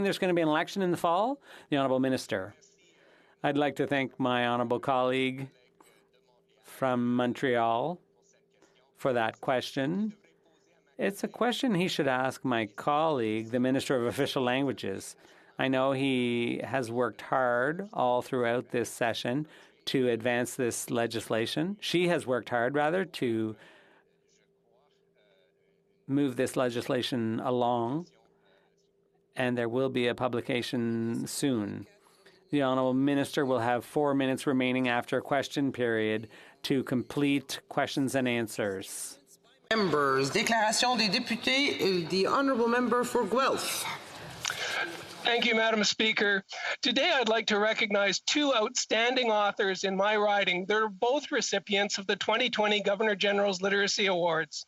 there's going to be an election in the fall? The Honourable Minister. I'd like to thank my honourable colleague from Montreal for that question. It's a question he should ask my colleague, the Minister of Official Languages. I know he has worked hard all throughout this session to advance this legislation. She has worked hard, rather, to move this legislation along, and there will be a publication soon. The Honourable Minister will have 4 minutes remaining after a question period to complete questions and answers. Members, Déclaration des députés, the Honourable Member for Guelph. Thank you, Madam Speaker. Today I'd like to recognize 2 outstanding authors in my riding. They're both recipients of the 2020 Governor General's Literacy Awards.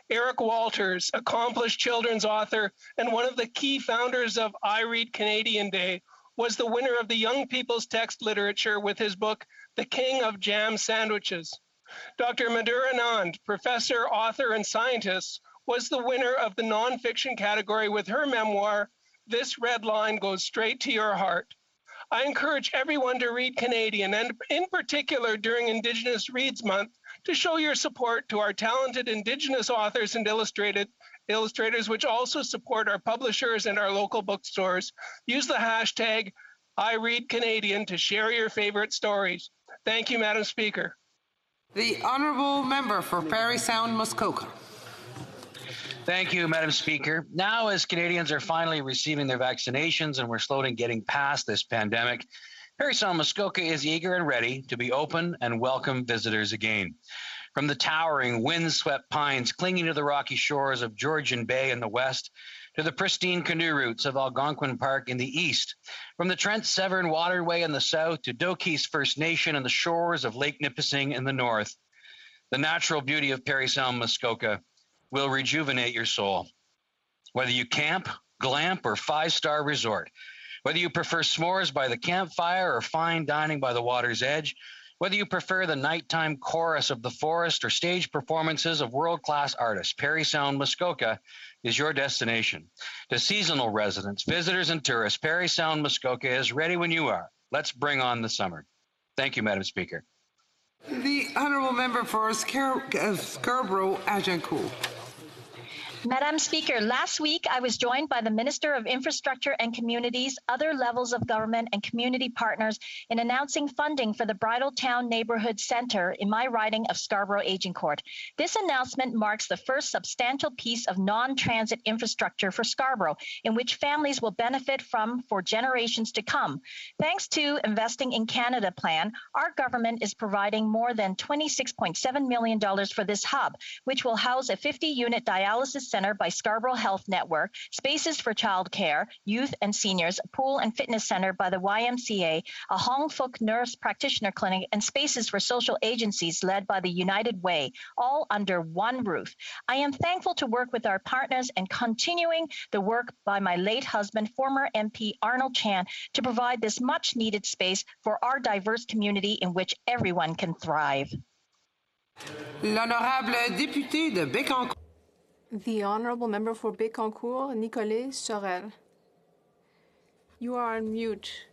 Eric Walters, accomplished children's author and one of the key founders of I Read Canadian Day, was the winner of the Young People's Text Literature with his book, The King of Jam Sandwiches. Dr. Madhur Anand, professor, author, and scientist, was the winner of the nonfiction category with her memoir, This Red Line Goes Straight to Your Heart. I encourage everyone to read Canadian, and in particular during Indigenous Reads Month, to show your support to our talented Indigenous authors and illustrators, which also support our publishers and our local bookstores. Use the hashtag #IReadCanadian to share your favorite stories. Thank you, Madam Speaker. The Honourable Member for Parry Sound, Muskoka. Thank you, Madam Speaker. Now, as Canadians are finally receiving their vaccinations and we're slowly getting past this pandemic, Parry Sound Muskoka is eager and ready to be open and welcome visitors again. From the towering, wind-swept pines clinging to the rocky shores of Georgian Bay in the west, to the pristine canoe routes of Algonquin Park in the east, from the Trent Severn Waterway in the south to Doki's First Nation and the shores of Lake Nipissing in the north, the natural beauty of Parry Sound Muskoka will rejuvenate your soul. Whether you camp, glamp, or 5-star resort, whether you prefer s'mores by the campfire or fine dining by the water's edge, whether you prefer the nighttime chorus of the forest or stage performances of world-class artists, Parry Sound Muskoka is your destination. To seasonal residents, visitors, and tourists, Parry Sound Muskoka is ready when you are. Let's bring on the summer. Thank you, Madam Speaker. The Honourable Member for Scarborough-Agincourt. Madam Speaker, last week I was joined by the Minister of Infrastructure and Communities, other levels of government and community partners in announcing funding for the Bridletown Neighbourhood Centre in my riding of Scarborough-Agincourt. This announcement marks the first substantial piece of non-transit infrastructure for Scarborough, in which families will benefit from for generations to come. Thanks to Investing in Canada plan, our government is providing more than $26.7 million for this hub, which will house a 50-unit dialysis center by Scarborough Health Network, spaces for childcare, youth and seniors, a pool and fitness center by the YMCA, a HoC nurse practitioner clinic, and spaces for social agencies led by the United Way, all under one roof. I am thankful to work with our partners and continuing the work by my late husband, former MP Arnold Chan, to provide this much-needed space for our diverse community in which everyone can thrive. L'honorable député de Bécancour. The Honourable Member for Bécancour, Nicolas Sorel. You are on mute.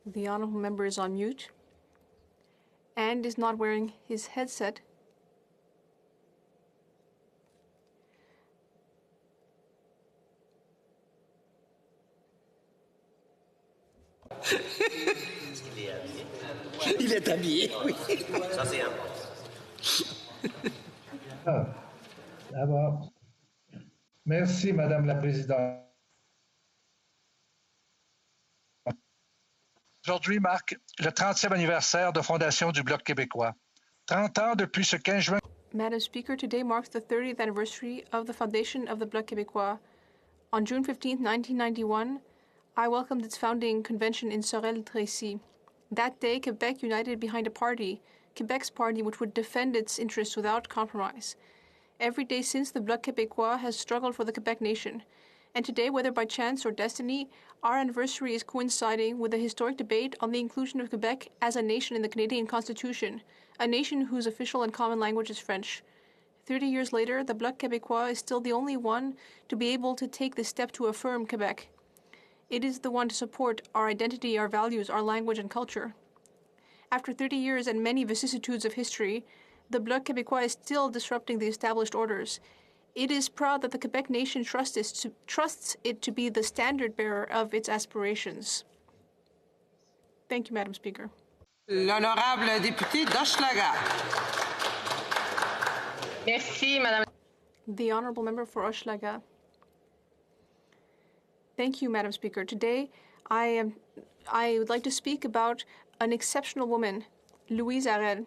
The Honourable Member is on mute and is not wearing his headset. Il est habillé, oui. Ça, c'est un. D'abord, merci, Madame la Présidente. Aujourd'hui marque le 30e anniversaire de fondation du Bloc québécois. 30 ans depuis ce 15 juin. Madam Speaker, today marks the 30th anniversary of the foundation of the Bloc québécois. On June 15, 1991, I welcomed its founding convention in Sorel-Tracy. That day, Quebec united behind a party, Quebec's party, which would defend its interests without compromise. Every day since, the Bloc québécois has struggled for the Quebec nation. And today, whether by chance or destiny, our anniversary is coinciding with a historic debate on the inclusion of Quebec as a nation in the Canadian Constitution, a nation whose official and common language is French. 30 years later, the Bloc québécois is still the only one to be able to take the step to affirm Quebec. It is the one to support our identity, our values, our language, and culture. After 30 years and many vicissitudes of history, the Bloc Québécois is still disrupting the established orders. It is proud that the Quebec nation trusts it to be the standard bearer of its aspirations. Thank you, Madam Speaker. L'honorable député d'Hochelaga. Merci, Madame. The Honourable Member for Hochelaga. Thank you, Madam Speaker. Today, I would like to speak about an exceptional woman, Louise Arel.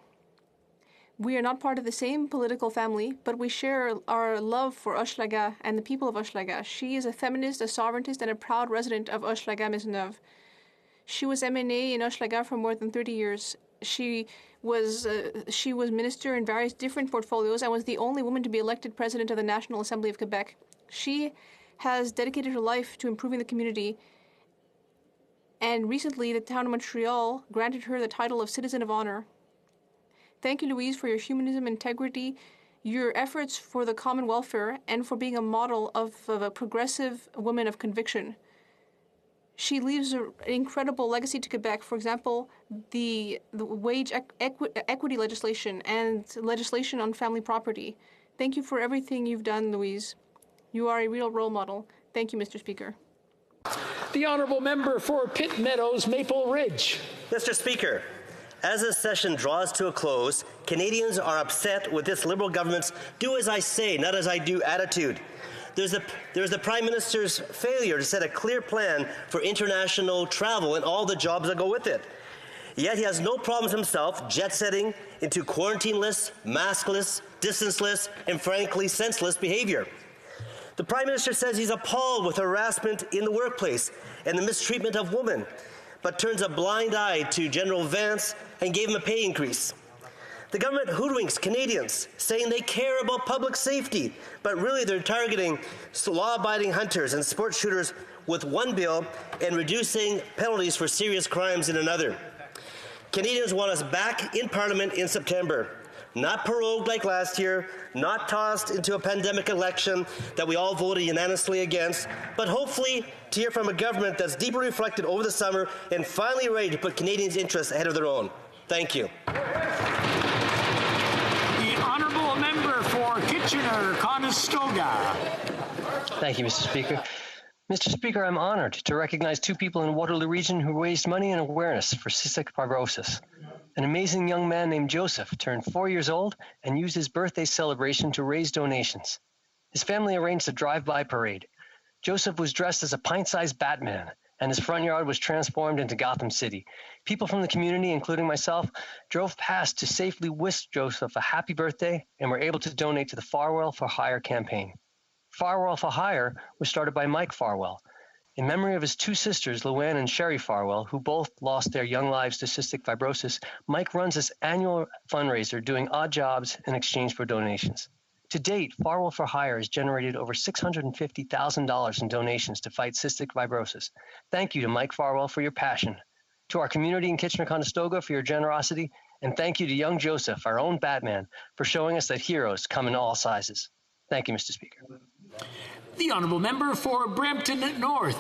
We are not part of the same political family, but we share our love for Hochelaga and the people of Hochelaga. She is a feminist, a sovereigntist, and a proud resident of Hochelaga-Maisonneuve. She was MNA in Hochelaga for more than 30 years. She was minister in various different portfolios and was the only woman to be elected president of the National Assembly of Quebec. She has dedicated her life to improving the community, and recently the town of Montreal granted her the title of Citizen of Honor. Thank you, Louise, for your humanism, integrity, your efforts for the common welfare, and for being a model of a progressive woman of conviction. She leaves an incredible legacy to Quebec. For example, the wage equity legislation and legislation on family property. Thank you for everything you've done, Louise. You are a real role model. Thank you, Mr. Speaker. The Honourable Member for Pitt Meadows, Maple Ridge. Mr. Speaker, as this session draws to a close, Canadians are upset with this Liberal government's do as I say, not as I do attitude. There's the Prime Minister's failure to set a clear plan for international travel and all the jobs that go with it. Yet he has no problems himself jet-setting into quarantineless, maskless, distanceless, and frankly senseless behavior. The Prime Minister says he's appalled with harassment in the workplace and the mistreatment of women, but turns a blind eye to General Vance and gave him a pay increase. The government hoodwinks Canadians, saying they care about public safety, but really they're targeting law-abiding hunters and sports shooters with one bill and reducing penalties for serious crimes in another. Canadians want us back in Parliament in September, not prorogued like last year, not tossed into a pandemic election that we all voted unanimously against, but hopefully to hear from a government that's deeply reflected over the summer and finally ready to put Canadians' interests ahead of their own. Thank you. The Honourable Member for Kitchener-Conestoga. Thank you, Mr. Speaker. Mr. Speaker, I'm honored to recognize two people in Waterloo Region who raised money and awareness for cystic fibrosis. An amazing young man named Joseph turned 4 years old and used his birthday celebration to raise donations. His family arranged a drive-by parade. Joseph was dressed as a pint-sized Batman, and his front yard was transformed into Gotham City. People from the community, including myself, drove past to safely wish Joseph a happy birthday and were able to donate to the Farwell for Hire campaign. Farwell for Hire was started by Mike Farwell. In memory of his two sisters, Luann and Sherry Farwell, who both lost their young lives to cystic fibrosis, Mike runs this annual fundraiser doing odd jobs in exchange for donations. To date, Farwell for Hire has generated over $650,000 in donations to fight cystic fibrosis. Thank you to Mike Farwell for your passion, to our community in Kitchener-Conestoga for your generosity, and thank you to young Joseph, our own Batman, for showing us that heroes come in all sizes. Thank you, Mr. Speaker. The Honourable Member for Brampton North.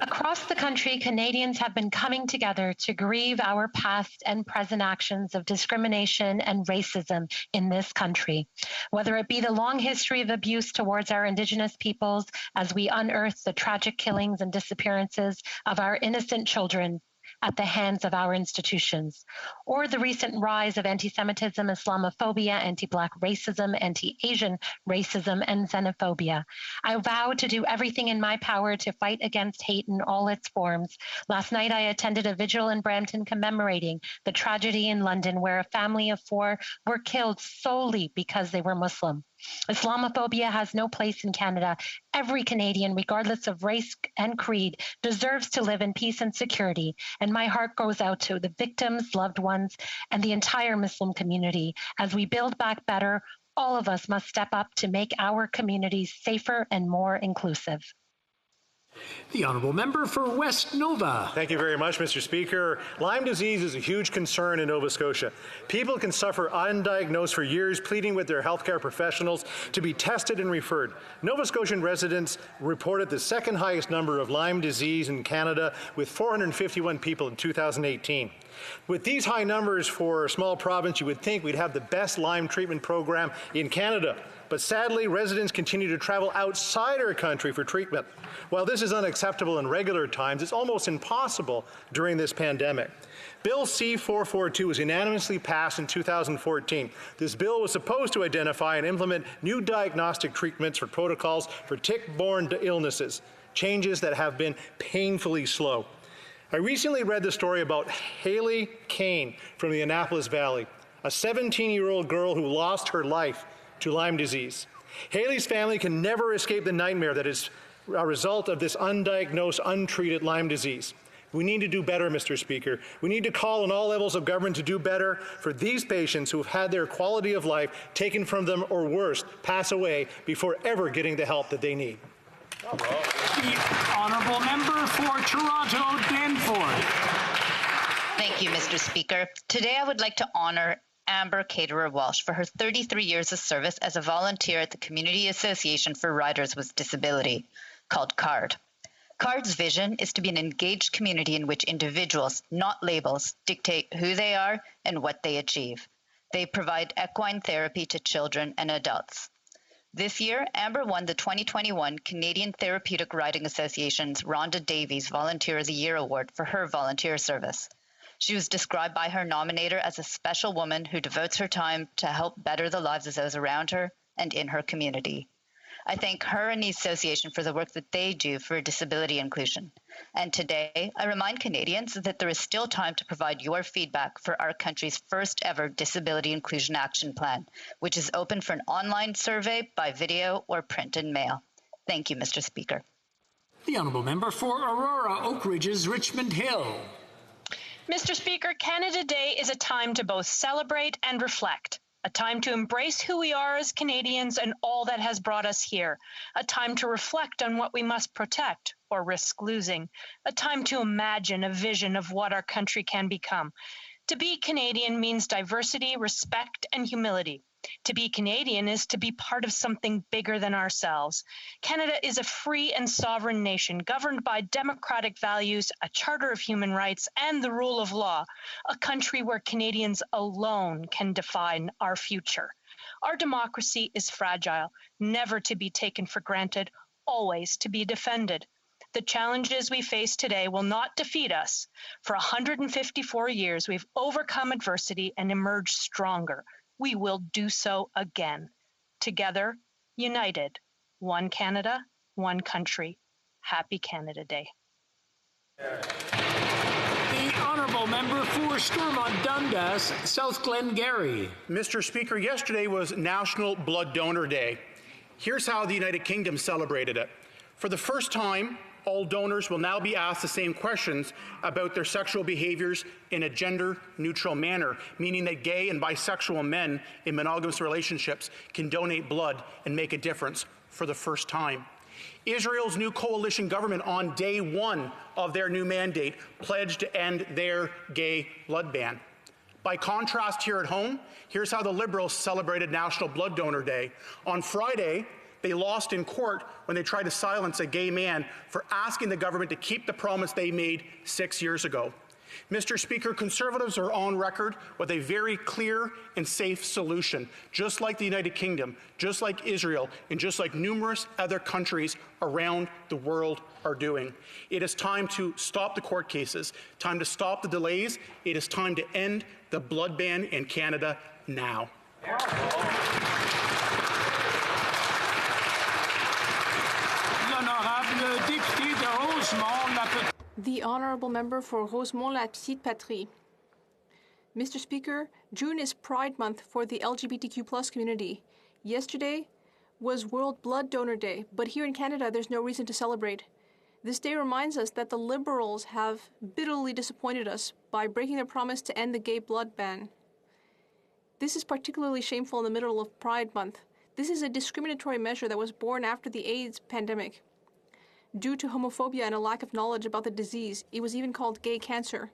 Across the country, Canadians have been coming together to grieve our past and present actions of discrimination and racism in this country, whether it be the long history of abuse towards our Indigenous peoples as we unearth the tragic killings and disappearances of our innocent children at the hands of our institutions, or the recent rise of anti-Semitism, Islamophobia, anti-Black racism, anti-Asian racism, and xenophobia. I vow to do everything in my power to fight against hate in all its forms. Last night, I attended a vigil in Brampton commemorating the tragedy in London where a family of 4 were killed solely because they were Muslim. Islamophobia has no place in Canada. Every Canadian, regardless of race and creed, deserves to live in peace and security. And my heart goes out to the victims, loved ones, and the entire Muslim community. As we build back better, all of us must step up to make our communities safer and more inclusive. The Honourable Member for West Nova. Thank you very much, Mr. Speaker. Lyme disease is a huge concern in Nova Scotia. People can suffer undiagnosed for years, pleading with their healthcare professionals to be tested and referred. Nova Scotian residents reported the second highest number of Lyme disease in Canada, with 451 people in 2018. With these high numbers for a small province, you would think we'd have the best Lyme treatment program in Canada. But sadly, residents continue to travel outside our country for treatment. While this is unacceptable in regular times, it's almost impossible during this pandemic. Bill C-442 was unanimously passed in 2014. This bill was supposed to identify and implement new diagnostic treatments for protocols for tick-borne illnesses, changes that have been painfully slow. I recently read the story about Haley Kane from the Annapolis Valley, a 17-year-old girl who lost her life to Lyme disease. Haley's family can never escape the nightmare that is a result of this undiagnosed, untreated Lyme disease. We need to do better, Mr. Speaker. We need to call on all levels of government to do better for these patients who have had their quality of life taken from them, or worse, pass away before ever getting the help that they need. The Honourable Member for Toronto Danforth. Thank you, Mr. Speaker. Today I would like to honour Amber Caterer-Walsh for her 33 years of service as a volunteer at the Community Association for Riders with Disability, called CARD. CARD's vision is to be an engaged community in which individuals, not labels, dictate who they are and what they achieve. They provide equine therapy to children and adults. This year, Amber won the 2021 Canadian Therapeutic Riding Association's Rhonda Davies Volunteer of the Year Award for her volunteer service. She was described by her nominator as a special woman who devotes her time to help better the lives of those around her and in her community. I thank her and the association for the work that they do for disability inclusion. And today, I remind Canadians that there is still time to provide your feedback for our country's first ever Disability Inclusion Action Plan, which is open for an online survey by video or print and mail. Thank you, Mr. Speaker. The Honourable Member for Aurora Oak Ridges Richmond Hill. Mr. Speaker, Canada Day is a time to both celebrate and reflect. A time to embrace who we are as Canadians and all that has brought us here. A time to reflect on what we must protect or risk losing. A time to imagine a vision of what our country can become. To be Canadian means diversity, respect, and humility. To be Canadian is to be part of something bigger than ourselves. Canada is a free and sovereign nation governed by democratic values, a charter of human rights, and the rule of law, a country where Canadians alone can define our future. Our democracy is fragile, never to be taken for granted, always to be defended. The challenges we face today will not defeat us. For 154 years, we've overcome adversity and emerged stronger. We will do so again. Together, united, one Canada, one country. Happy Canada Day. The Honourable Member for Stormont Dundas, South Glengarry. Mr. Speaker, yesterday was National Blood Donor Day. Here's how the United Kingdom celebrated it. For the first time, all donors will now be asked the same questions about their sexual behaviors in a gender-neutral manner, meaning that gay and bisexual men in monogamous relationships can donate blood and make a difference for the first time. Israel's new coalition government, on day one of their new mandate, pledged to end their gay blood ban. By contrast, here at home, here's how the Liberals celebrated National Blood Donor Day. On Friday, they lost in court when they tried to silence a gay man for asking the government to keep the promise they made 6 years ago. Mr. Speaker, Conservatives are on record with a very clear and safe solution, just like the United Kingdom, just like Israel, and just like numerous other countries around the world are doing. It is time to stop the court cases, time to stop the delays. It is time to end the blood ban in Canada now. The Honourable Member for Rosemont-la-Petite-Patrie. Mr. Speaker, June is Pride Month for the LGBTQ+ community. Yesterday was World Blood Donor Day, but here in Canada there's no reason to celebrate. This day reminds us that the Liberals have bitterly disappointed us by breaking their promise to end the gay blood ban. This is particularly shameful in the middle of Pride Month. This is a discriminatory measure that was born after the AIDS pandemic. due to homophobia and a lack of knowledge about the disease. It was even called gay cancer.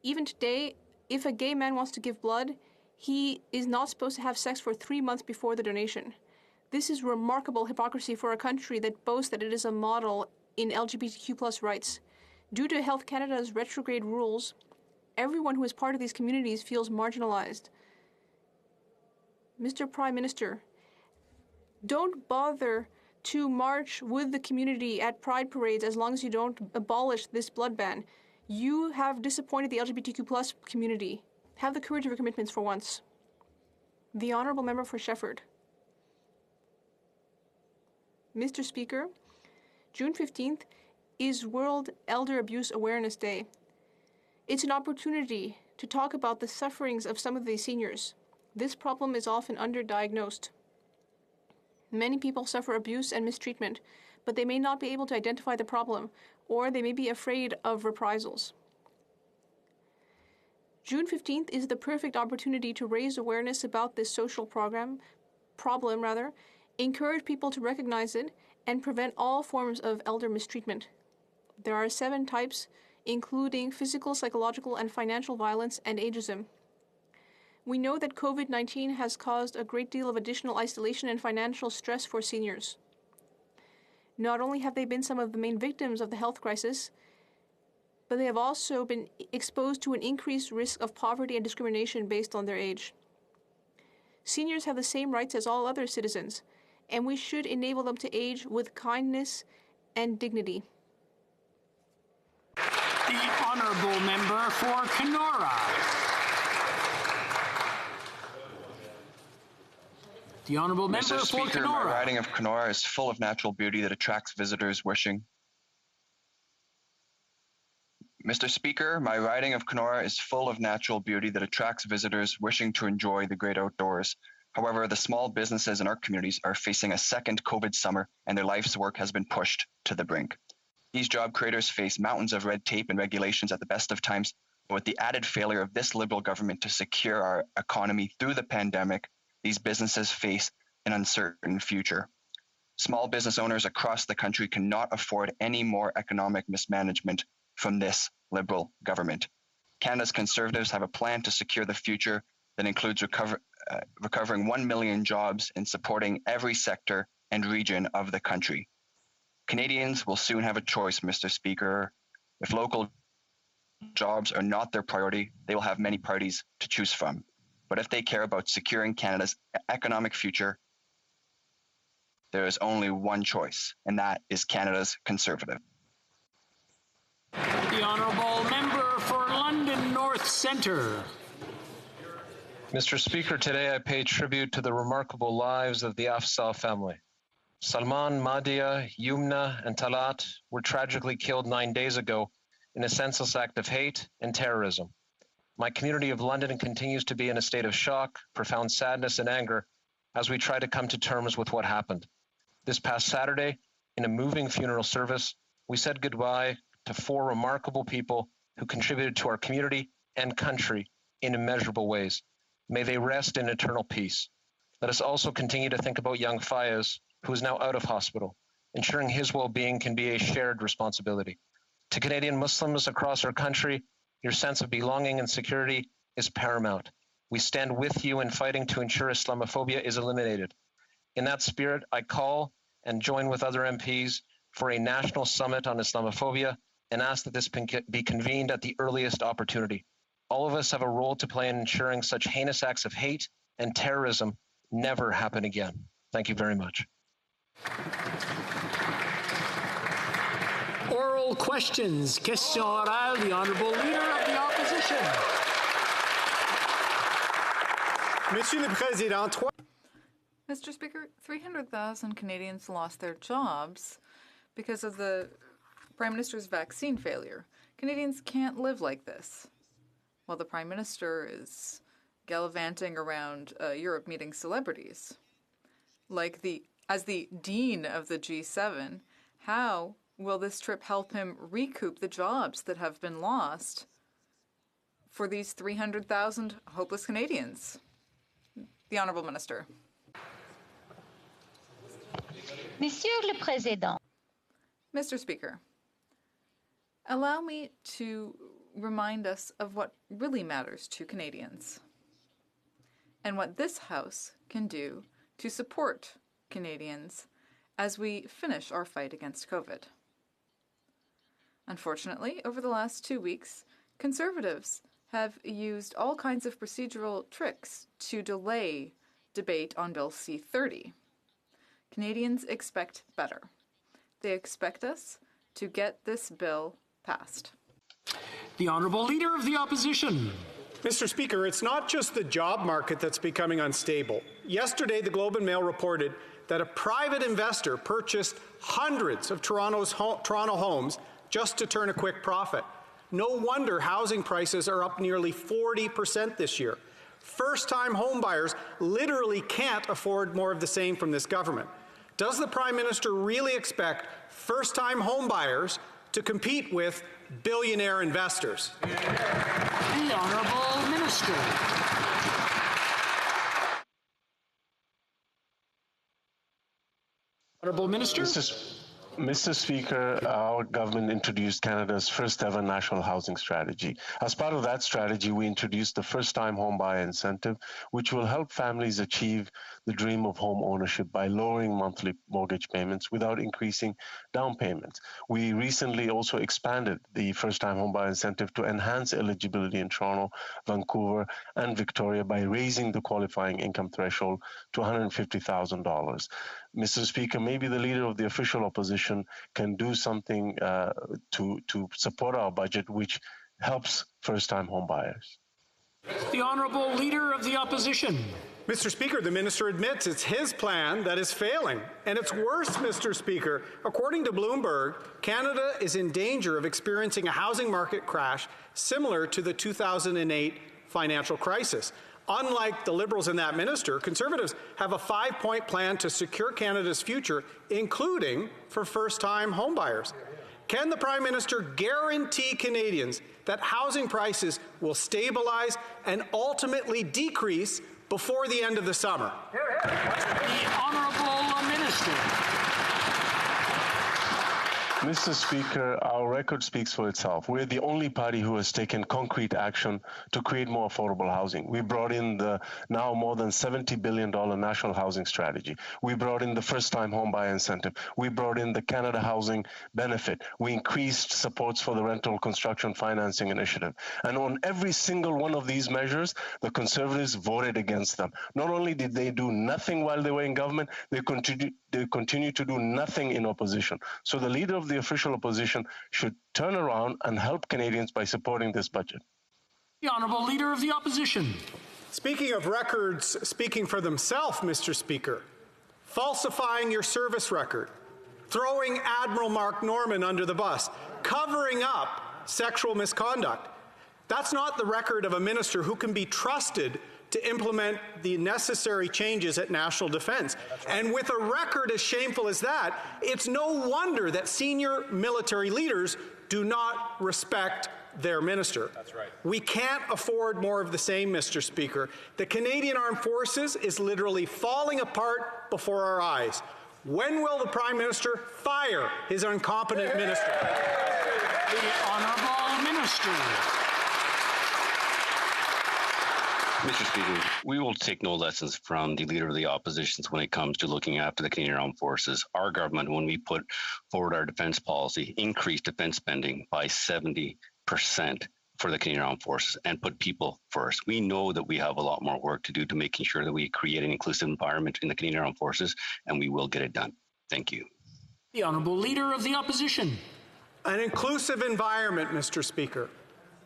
Even today, if a gay man wants to give blood, he is not supposed to have sex for 3 months before the donation. This is remarkable hypocrisy for a country that boasts that it is a model in LGBTQ+ rights. Due to Health Canada's retrograde rules, everyone who is part of these communities feels marginalized. Mr. Prime Minister, don't bother to march with the community at pride parades as long as you don't abolish this blood ban. You have disappointed the LGBTQ+ community. Have the courage of your commitments for once. The Honourable Member for Shefford. Mr. Speaker, June 15th is World Elder Abuse Awareness Day. It's an opportunity to talk about the sufferings of some of these seniors. This problem is often underdiagnosed. Many people suffer abuse and mistreatment, but they may not be able to identify the problem, or they may be afraid of reprisals. June 15th is the perfect opportunity to raise awareness about this social problem, encourage people to recognize it, and prevent all forms of elder mistreatment. There are 7 types, including physical, psychological, and financial violence and ageism. We know that COVID-19 has caused a great deal of additional isolation and financial stress for seniors. Not only have they been some of the main victims of the health crisis, but they have also been exposed to an increased risk of poverty and discrimination based on their age. Seniors have the same rights as all other citizens, and we should enable them to age with kindness and dignity. The Honourable Member for Kenora. The Honourable Member Mr. for Speaker, Kenora. my riding of Kenora is full of natural beauty that attracts visitors wishing. Mr. Speaker, my riding of Kenora is full of natural beauty that attracts visitors wishing to enjoy the great outdoors. However, the small businesses in our communities are facing a second COVID summer, and their life's work has been pushed to the brink. These job creators face mountains of red tape and regulations at the best of times, but with the added failure of this Liberal government to secure our economy through the pandemic, these businesses face an uncertain future. Small business owners across the country cannot afford any more economic mismanagement from this Liberal government. Canada's Conservatives have a plan to secure the future that includes recovering 1 million jobs and supporting every sector and region of the country. Canadians will soon have a choice, Mr. Speaker. If local jobs are not their priority, they will have many parties to choose from. But if they care about securing Canada's economic future, there is only one choice, and that is Canada's Conservative. The Honourable Member for London North Centre. Mr. Speaker, today I pay tribute to the remarkable lives of the Afzal family. Salman, Madia, Yumna, and Talat were tragically killed 9 days ago in a senseless act of hate and terrorism. My community of London continues to be in a state of shock, profound sadness, and anger as we try to come to terms with what happened. This past Saturday, in a moving funeral service, we said goodbye to 4 remarkable people who contributed to our community and country in immeasurable ways. May they rest in eternal peace. Let us also continue to think about young Fayez, who is now out of hospital. Ensuring his well-being can be a shared responsibility. To Canadian Muslims across our country, your sense of belonging and security is paramount. We stand with you in fighting to ensure Islamophobia is eliminated. In that spirit, I call and join with other MPs for a national summit on Islamophobia and ask that this be convened at the earliest opportunity. All of us have a role to play in ensuring such heinous acts of hate and terrorism never happen again. Thank you very much. Oral questions. Question orale, the Honourable Leader of the Opposition. Monsieur le Président, Mr. Speaker, 300,000 Canadians lost their jobs because of the Prime Minister's vaccine failure. Canadians can't live like this. While the Prime Minister is gallivanting around Europe meeting celebrities. As the Dean of the G7, how will this trip help him recoup the jobs that have been lost for these 300,000 hopeless Canadians? The Honourable Minister. Monsieur le Président. Mr. Speaker, allow me to remind us of what really matters to Canadians and what this House can do to support Canadians as we finish our fight against COVID. Unfortunately, over the last 2 weeks, Conservatives have used all kinds of procedural tricks to delay debate on Bill C-30. Canadians expect better. They expect us to get this bill passed. The Honourable Leader of the Opposition. Mr. Speaker, it's not just the job market that's becoming unstable. Yesterday, the Globe and Mail reported that a private investor purchased hundreds of Toronto homes just to turn a quick profit. No wonder housing prices are up nearly 40% this year. First-time homebuyers literally can't afford more of the same from this government. Does the Prime Minister really expect first-time homebuyers to compete with billionaire investors? The Honourable Minister. Honourable Minister. Mr. Speaker, our government introduced Canada's first ever national housing strategy. As part of that strategy, we introduced the first-time homebuyer incentive, which will help families achieve the dream of home ownership by lowering monthly mortgage payments without increasing down payments. We recently also expanded the first-time homebuyer incentive to enhance eligibility in Toronto, Vancouver, and Victoria by raising the qualifying income threshold to $150,000. Mr. Speaker, maybe the Leader of the official opposition can do something to support our budget, which helps first-time homebuyers. The Honourable Leader of the Opposition. Mr. Speaker, the Minister admits it's his plan that is failing. And it's worse, Mr. Speaker. According to Bloomberg, Canada is in danger of experiencing a housing market crash similar to the 2008 financial crisis. Unlike the Liberals and that minister, Conservatives have a 5-point plan to secure Canada's future, including for first-time homebuyers. Can the Prime Minister guarantee Canadians that housing prices will stabilize and ultimately decrease before the end of the summer? The Honourable Minister. Mr. Speaker, our record speaks for itself. We're the only party who has taken concrete action to create more affordable housing. We brought in the now more than $70 billion national housing strategy. We brought in the first-time homebuyer incentive. We brought in the Canada Housing Benefit. We increased supports for the rental construction financing initiative. And on every single one of these measures, the Conservatives voted against them. Not only did they do nothing while they were in government, they continue to do nothing in opposition. So the Leader of the official opposition should turn around and help Canadians by supporting this budget. The Honourable Leader of the Opposition. Speaking of records speaking for themselves, Mr. Speaker, falsifying your service record, throwing Admiral Mark Norman under the bus, covering up sexual misconduct. That's not the record of a minister who can be trusted to implement the necessary changes at national defense. And with a record as shameful as that, it's no wonder that senior military leaders do not respect their minister. That's right. We can't afford more of the same, Mr. Speaker. The Canadian Armed Forces is literally falling apart before our eyes. When will the Prime Minister fire his incompetent minister? The Honourable Minister. Mr. Speaker, we will take no lessons from the Leader of the Opposition when it comes to looking after the Canadian Armed Forces. Our government, when we put forward our defence policy, increased defence spending by 70% for the Canadian Armed Forces and put people first. We know that we have a lot more work to do to making sure that we create an inclusive environment in the Canadian Armed Forces, and we will get it done. Thank you. The Honourable Leader of the Opposition. An inclusive environment, Mr. Speaker.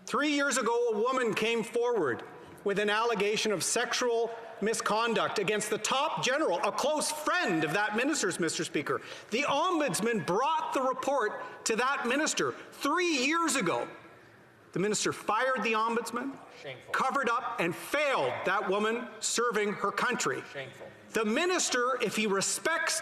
3 years ago, a woman came forward with an allegation of sexual misconduct against the top general, a close friend of that minister's, Mr. Speaker. The Ombudsman brought the report to that minister 3 years ago. The minister fired the Ombudsman, covered up, and failed that woman serving her country. Shameful. The minister, if he respects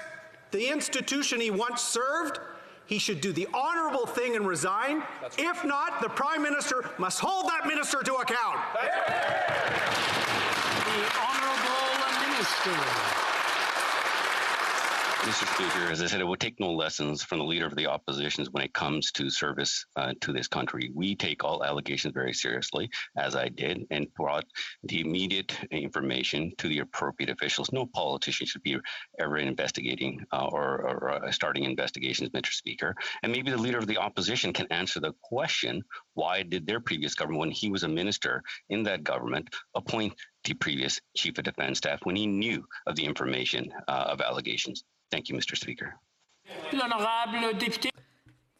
the institution he once served, he should do the honourable thing and resign. Right. If not, the Prime Minister must hold that minister to account. The Honourable Minister. Mr. Speaker, as I said, it would take no lessons from the leader of the oppositions when it comes to service to this country. We take all allegations very seriously, as I did, and brought the immediate information to the appropriate officials. No politician should be ever investigating or starting investigations, Mr. Speaker. And maybe the leader of the opposition can answer the question, why did their previous government, when he was a minister in that government, appoint the previous chief of defense staff when he knew of the information of allegations? Thank you, Mr. Speaker. The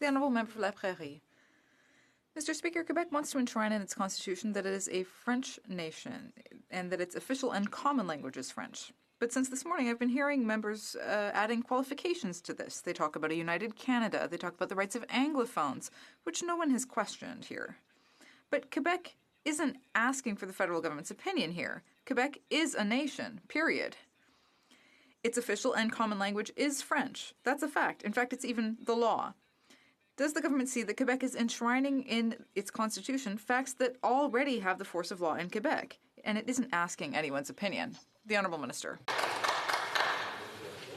Honourable Member for La Prairie. Mr. Speaker, Quebec wants to enshrine in its constitution that it is a French nation and that its official and common language is French. But since this morning, I've been hearing members adding qualifications to this. They talk about a united Canada. They talk about the rights of Anglophones, which no one has questioned here. But Quebec isn't asking for the federal government's opinion here. Quebec is a nation, period. Its official and common language is French. That's a fact. In fact, it's even the law. Does the government see that Quebec is enshrining in its constitution facts that already have the force of law in Quebec? And it isn't asking anyone's opinion. The Honourable Minister.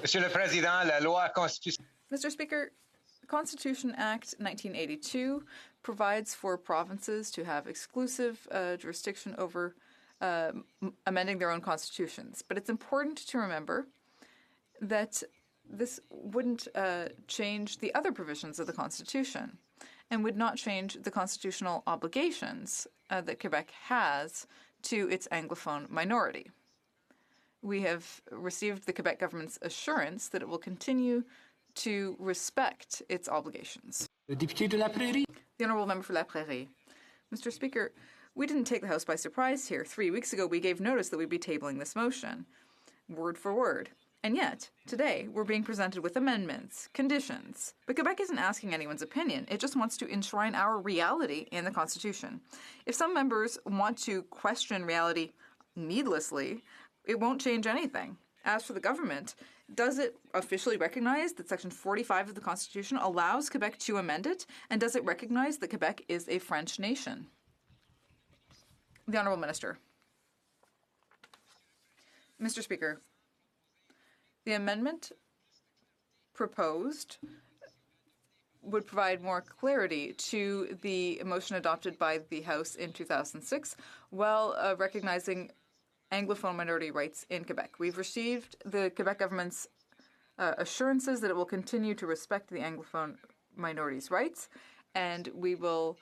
Monsieur le Président, la loi constitutionnelle. Mr. Speaker, the Constitution Act 1982 provides for provinces to have exclusive jurisdiction over amending their own constitutions. But it's important to remember that this wouldn't change the other provisions of the Constitution and would not change the constitutional obligations that Quebec has to its Anglophone minority. We have received the Quebec government's assurance that it will continue to respect its obligations. The Honourable Member for La Prairie. Mr. Speaker, we didn't take the House by surprise here. 3 weeks ago, we gave notice that we'd be tabling this motion, word for word. And yet, today, we're being presented with amendments, conditions. But Quebec isn't asking anyone's opinion. It just wants to enshrine our reality in the Constitution. If some members want to question reality needlessly, it won't change anything. As for the government, does it officially recognize that Section 45 of the Constitution allows Quebec to amend it? And does it recognize that Quebec is a French nation? The Honourable Minister. Mr. Speaker, the amendment proposed would provide more clarity to the motion adopted by the House in 2006 while recognizing Anglophone minority rights in Quebec. We've received the Quebec government's assurances that it will continue to respect the Anglophone minorities' rights, and we will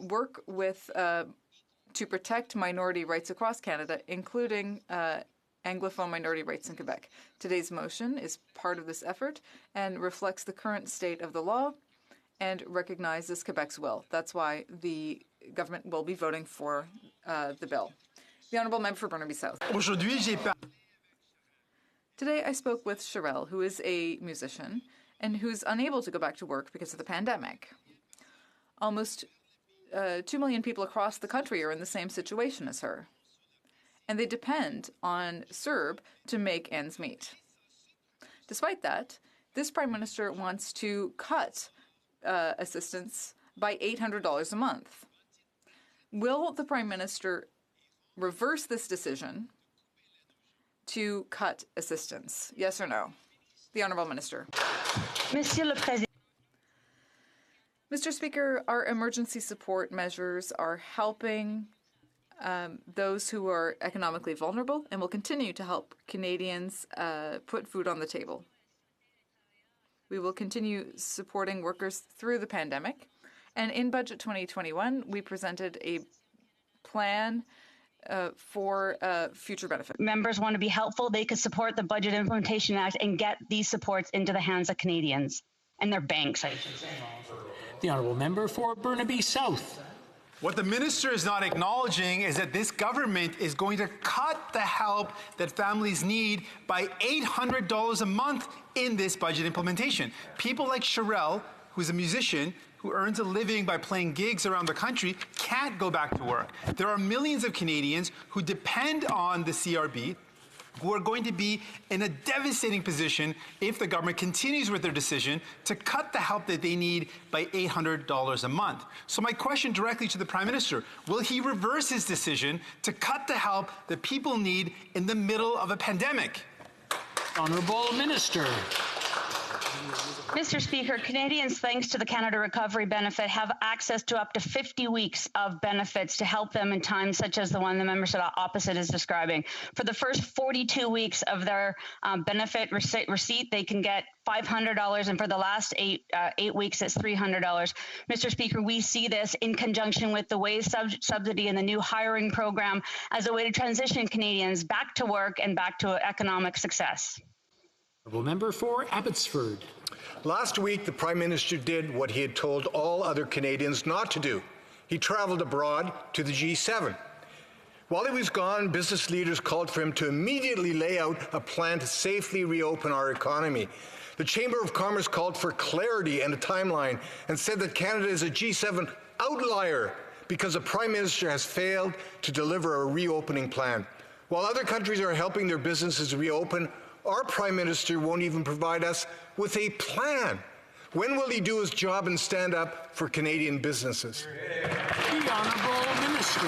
work with to protect minority rights across Canada, including Anglophone minority rights in Quebec. Today's motion is part of this effort and reflects the current state of the law and recognizes Quebec's will. That's why the government will be voting for the bill. The Honourable Member for Burnaby South. Today I spoke with Sherelle, who is a musician and who's unable to go back to work because of the pandemic. Almost 2 million people across the country are in the same situation as her, and they depend on CERB to make ends meet. Despite that, this Prime Minister wants to cut assistance by $800 a month. Will the Prime Minister reverse this decision to cut assistance? Yes or no? The Honourable Minister. Monsieur le Président. Mr. Speaker, our emergency support measures are helping those who are economically vulnerable and will continue to help Canadians put food on the table. We will continue supporting workers through the pandemic. And in Budget 2021, we presented a plan for future benefit. Members want to be helpful. They could support the Budget Implementation Act and get these supports into the hands of Canadians and their banks, I should say. The Honourable Member for Burnaby South. What the minister is not acknowledging is that this government is going to cut the help that families need by $800 a month in this budget implementation. People like Sherelle, who's a musician, who earns a living by playing gigs around the country, can't go back to work. There are millions of Canadians who depend on the CRB, who are going to be in a devastating position if the government continues with their decision to cut the help that they need by $800 a month. So my question directly to the Prime Minister, will he reverse his decision to cut the help that people need in the middle of a pandemic? Honourable Minister. Mr. Speaker, Canadians, thanks to the Canada Recovery Benefit, have access to up to 50 weeks of benefits to help them in times such as the one the member said opposite is describing. For the first 42 weeks of their benefit receipt, they can get $500, and for the last eight weeks, it's $300. Mr. Speaker, we see this in conjunction with the wage subsidy and the new hiring program as a way to transition Canadians back to work and back to economic success. Honourable Member for Abbotsford. Last week, the Prime Minister did what he had told all other Canadians not to do. He travelled abroad to the G7. While he was gone, business leaders called for him to immediately lay out a plan to safely reopen our economy. The Chamber of Commerce called for clarity and a timeline and said that Canada is a G7 outlier because the Prime Minister has failed to deliver a reopening plan. While other countries are helping their businesses reopen, our Prime Minister won't even provide us with a plan. When will he do his job and stand up for Canadian businesses? The Honourable Minister.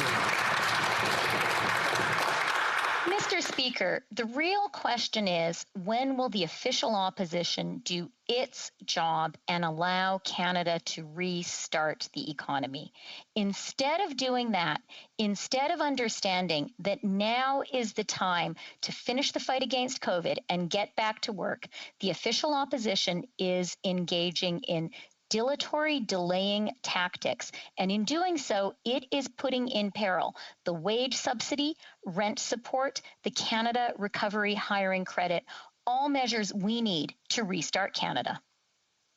Mr. Speaker, the real question is, when will the official opposition do its job and allow Canada to restart the economy? Instead of doing that, instead of understanding that now is the time to finish the fight against COVID and get back to work, the official opposition is engaging in dilatory delaying tactics, and in doing so, it is putting in peril the wage subsidy, rent support, the Canada Recovery Hiring Credit, all measures we need to restart Canada.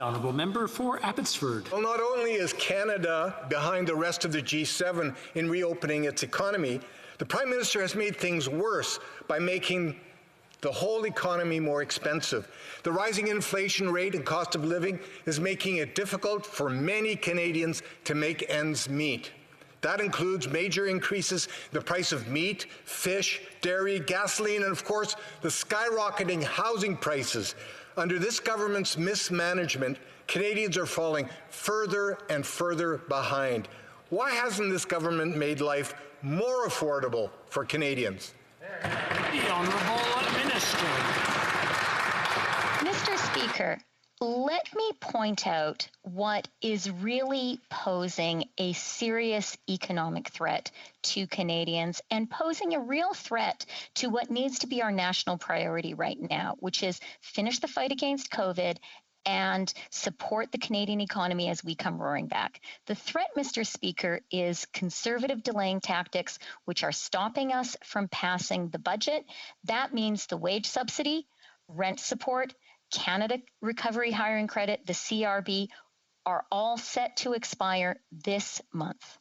Honourable Member for Abbotsford. Well, not only is Canada behind the rest of the G7 in reopening its economy, the Prime Minister has made things worse by making the whole economy more expensive. The rising inflation rate and cost of living is making it difficult for many Canadians to make ends meet. That includes major increases in the price of meat, fish, dairy, gasoline, and of course, the skyrocketing housing prices. Under this government's mismanagement, Canadians are falling further and further behind. Why hasn't this government made life more affordable for Canadians? The Honourable Minister. Mr. Speaker, let me point out what is really posing a serious economic threat to Canadians and posing a real threat to what needs to be our national priority right now, which is finish the fight against COVID and support the Canadian economy as we come roaring back. The threat, Mr. Speaker, is conservative delaying tactics, which are stopping us from passing the budget. That means the wage subsidy, rent support, Canada Recovery Hiring Credit, the CRB, are all set to expire this month.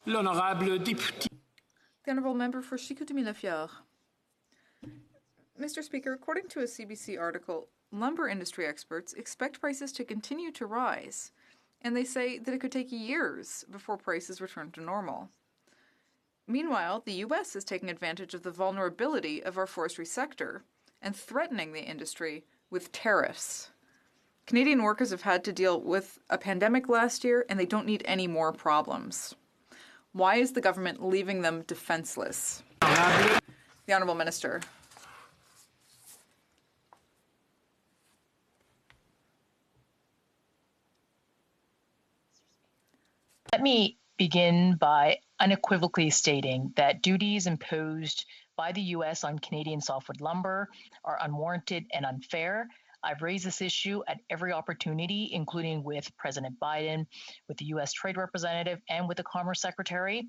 L'honorable député. The Honourable Member for Chicoutimi-Lafière. Mr. Speaker, according to a CBC article, lumber industry experts expect prices to continue to rise, and they say that it could take years before prices return to normal. Meanwhile, the U.S. is taking advantage of the vulnerability of our forestry sector and threatening the industry with tariffs. Canadian workers have had to deal with a pandemic last year, and they don't need any more problems. Why is the government leaving them defenseless? The Honourable Minister. Let me begin by unequivocally stating that duties imposed by the U.S. on Canadian softwood lumber are unwarranted and unfair. I've raised this issue at every opportunity, including with President Biden, with the U.S. Trade Representative, and with the Commerce Secretary,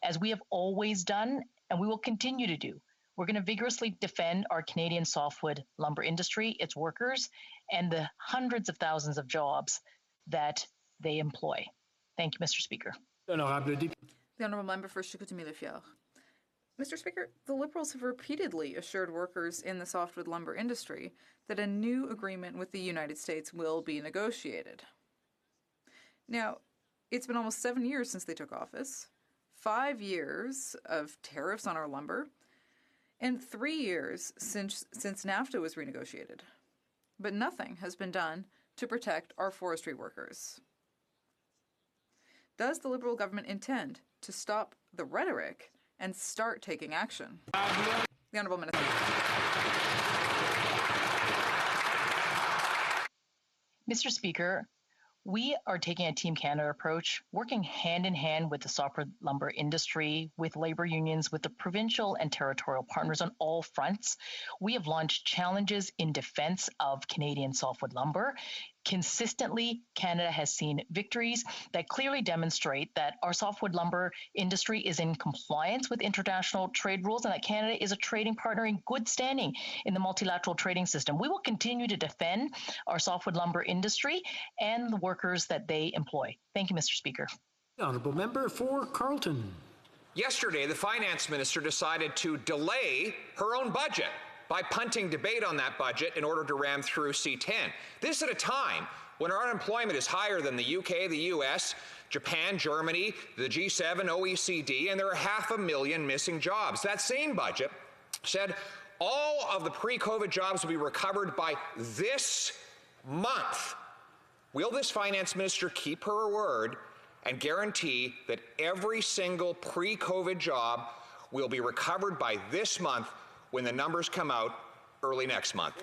as we have always done, and we will continue to do. We're going to vigorously defend our Canadian softwood lumber industry, its workers, and the hundreds of thousands of jobs that they employ. Thank you, Mr. Speaker. The Honourable Member for Chicoutimi-Lafière. Mr. Speaker, the Liberals have repeatedly assured workers in the softwood lumber industry that a new agreement with the United States will be negotiated. Now, it's been almost 7 years since they took office, 5 years of tariffs on our lumber, and 3 years since NAFTA was renegotiated. But nothing has been done to protect our forestry workers. Does the Liberal government intend to stop the rhetoric and start taking action? The Honourable Minister. Mr. Speaker, we are taking a Team Canada approach, working hand in hand with the softwood lumber industry, with labor unions, with the provincial and territorial partners on all fronts. We have launched challenges in defense of Canadian softwood lumber. Consistently, Canada has seen victories that clearly demonstrate that our softwood lumber industry is in compliance with international trade rules and that Canada is a trading partner in good standing in the multilateral trading system. We will continue to defend our softwood lumber industry and the workers that they employ. Thank you, Mr. Speaker. The honourable member for Carleton. Yesterday, the finance minister decided to delay her own budget by punting debate on that budget in order to ram through C-10. This at a time when our unemployment is higher than the UK, the US, Japan, Germany, the G7, OECD, and there are 500,000 missing jobs. That same budget said all of the pre-COVID jobs will be recovered by this month. Will this finance minister keep her word and guarantee that every single pre-COVID job will be recovered by this month when the numbers come out early next month?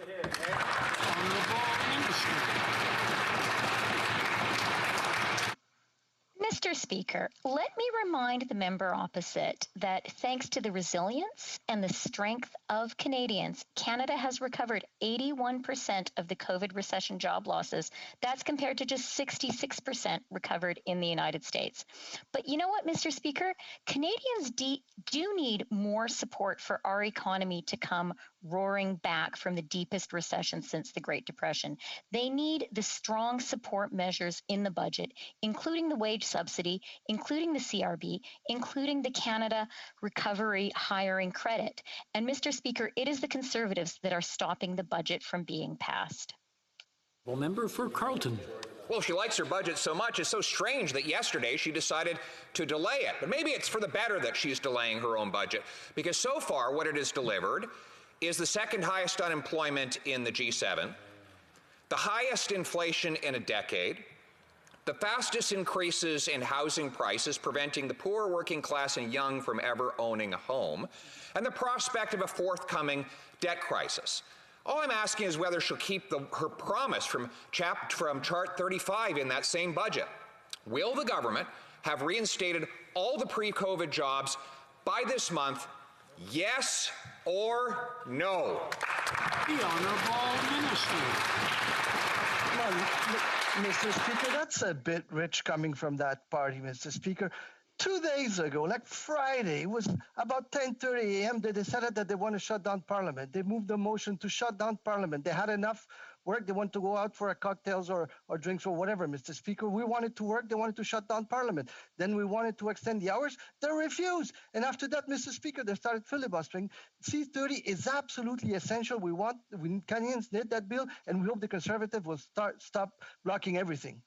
Mr. Speaker, let me remind the member opposite that thanks to the resilience and the strength of Canadians, Canada has recovered 81% of the COVID recession job losses. That's compared to just 66% recovered in the United States. But you know what, Mr. Speaker? Canadians do need more support for our economy to come roaring back from the deepest recession since the Great Depression. They need the strong support measures in the budget, including the wage subsidy, including the CRB, including the Canada Recovery Hiring Credit. And Mr. Speaker, it is the Conservatives that are stopping the budget from being passed. Well, member for Carleton. Well, she likes her budget so much, it's so strange that yesterday she decided to delay it. But maybe it's for the better that she's delaying her own budget, because so far what it has delivered is the second highest unemployment in the G7, the highest inflation in a decade, the fastest increases in housing prices, preventing the poor, working class, and young from ever owning a home, and the prospect of a forthcoming debt crisis. All I'm asking is whether she'll keep her promise from chart 35 in that same budget. Will the government have reinstated all the pre-COVID jobs by this month? Yes or no? The Honourable Minister. Well, Mr. Speaker, that's a bit rich coming from that party, Mr. Speaker. 2 days ago, like Friday, it was about 10:30 a.m., they decided that they want to shut down Parliament. They moved the motion to shut down Parliament. They had enough work. They want to go out for cocktails or drinks or whatever, Mr. Speaker. We wanted to work. They wanted to shut down Parliament. Then we wanted to extend the hours. They refused. And after that, Mr. Speaker, they started filibustering. C-30 is absolutely essential. Canadians need that bill, and we hope the Conservative will stop blocking everything.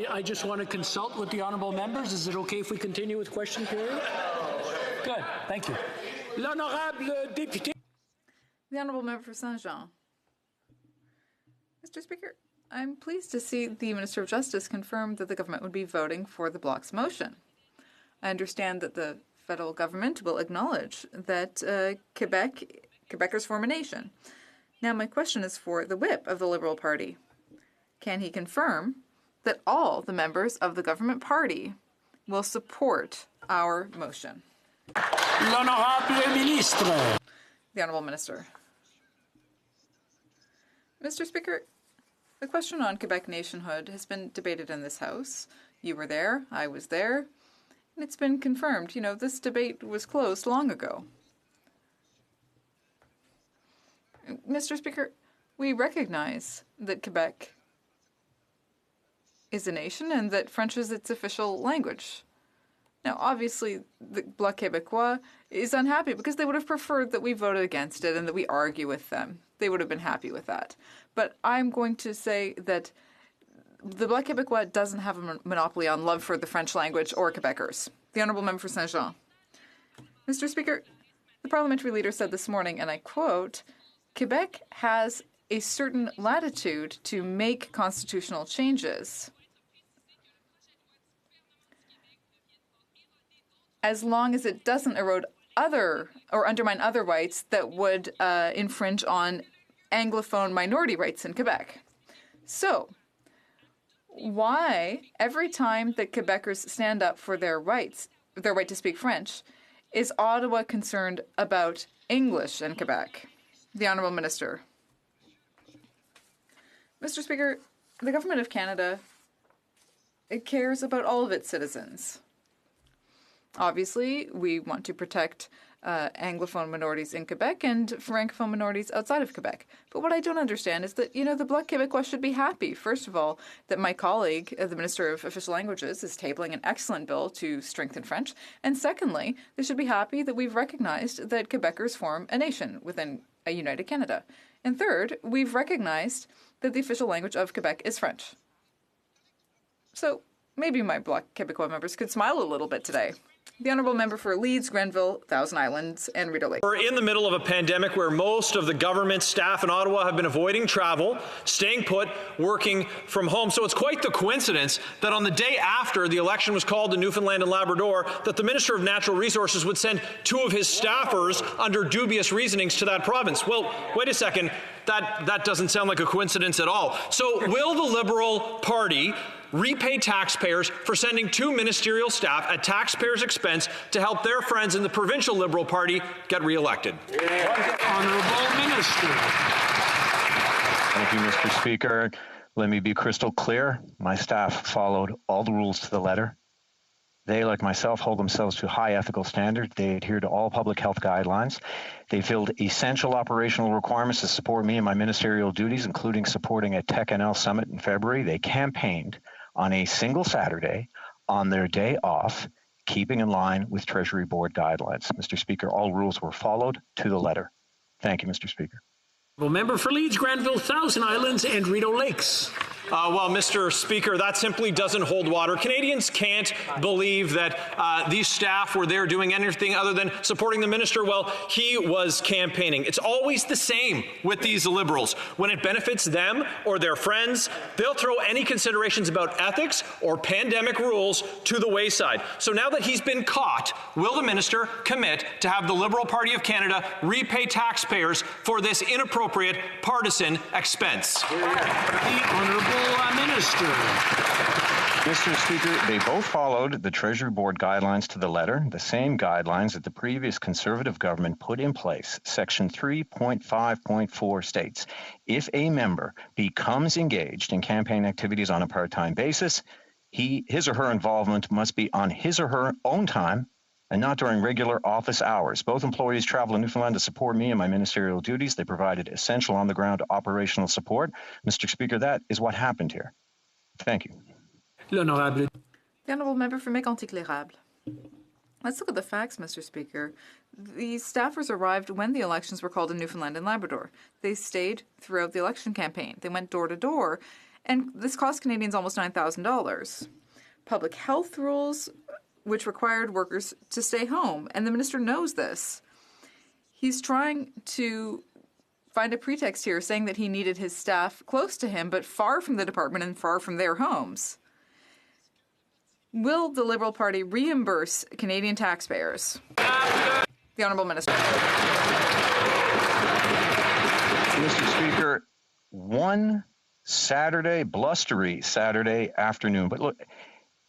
I just want to consult with the honourable members. Is it okay if we continue with question period? Good, thank you. L'honorable député. The honourable member for Saint-Jean. Mr. Speaker, I'm pleased to see the Minister of Justice confirm that the government would be voting for the Bloc's motion. I understand that the federal government will acknowledge that Quebecers form a nation. Now my question is for the whip of the Liberal Party. Can he confirm that all the members of the government party will support our motion? L'honorable ministre. The Honourable Minister. Mr. Speaker, the question on Quebec nationhood has been debated in this House. You were there, I was there, and it's been confirmed. You know, this debate was closed long ago. Mr. Speaker, we recognize that Quebec is a nation and that French is its official language. Now, obviously, the Bloc Québécois is unhappy because they would have preferred that we voted against it and that we argue with them. They would have been happy with that. But I'm going to say that the Bloc Québécois doesn't have a monopoly on love for the French language or Quebecers. The Honourable Member for Saint-Jean. Mr. Speaker, the parliamentary leader said this morning, and I quote, Quebec has a certain latitude to make constitutional changes, as long as it doesn't erode other or undermine other rights that would infringe on Anglophone minority rights in Quebec. So, why every time that Quebecers stand up for their rights, their right to speak French, is Ottawa concerned about English in Quebec? The Honourable Minister. Mr. Speaker, the Government of Canada, it cares about all of its citizens. Obviously, we want to protect Anglophone minorities in Quebec and Francophone minorities outside of Quebec. But what I don't understand is that, the Bloc Québécois should be happy, first of all, that my colleague, the Minister of Official Languages, is tabling an excellent bill to strengthen French. And secondly, they should be happy that we've recognized that Quebecers form a nation within a united Canada. And third, we've recognized that the official language of Quebec is French. So maybe my Bloc Québécois members could smile a little bit today. The Honourable Member for Leeds, Grenville, Thousand Islands, and Rideau Lake. We're in the middle of a pandemic where most of the government staff in Ottawa have been avoiding travel, staying put, working from home. So it's quite the coincidence that on the day after the election was called in Newfoundland and Labrador, that the Minister of Natural Resources would send 2 of his staffers under dubious reasonings to that province. Well, wait a second. That doesn't sound like a coincidence at all. So will the Liberal Party repay taxpayers for sending 2 ministerial staff at taxpayers' expense to help their friends in the provincial Liberal Party get re-elected? Honourable Minister. Thank you, Mr. Speaker. Let me be crystal clear. My staff followed all the rules to the letter. They, like myself, hold themselves to high ethical standards. They adhere to all public health guidelines. They filled essential operational requirements to support me in my ministerial duties, including supporting a TechNL summit in February. They campaigned on a single Saturday on their day off, keeping in line with Treasury Board guidelines. Mr. Speaker, all rules were followed to the letter. Thank you, Mr. Speaker. Member for Leeds, Grenville, Thousand Islands, and Rideau Lakes. Well, Mr. Speaker, that simply doesn't hold water. Canadians can't believe that these staff were there doing anything other than supporting the minister while he was campaigning. It's always the same with these Liberals. When it benefits them or their friends, they'll throw any considerations about ethics or pandemic rules to the wayside. So now that he's been caught, will the minister commit to have the Liberal Party of Canada repay taxpayers for this inappropriate partisan expense? The Honourable Minister. Mr. Speaker, they both followed the Treasury Board guidelines to the letter, the same guidelines that the previous Conservative government put in place. Section 3.5.4 states, if a member becomes engaged in campaign activities on a part-time basis, his or her involvement must be on his or her own time and not during regular office hours. Both employees traveled to Newfoundland to support me in my ministerial duties. They provided essential on-the-ground operational support. Mr. Speaker, that is what happened here. Thank you. The Honourable Member for Mégantic-L'Érable. Let's look at the facts, Mr. Speaker. The staffers arrived when the elections were called in Newfoundland and Labrador. They stayed throughout the election campaign. They went door to door, and this cost Canadians almost $9,000. Public health rules, which required workers to stay home, and the minister knows this. He's trying to find a pretext here, saying that he needed his staff close to him, but far from the department and far from their homes. Will the Liberal Party reimburse Canadian taxpayers? The Honourable Minister. Mr. Speaker, one Saturday, blustery Saturday afternoon, but look,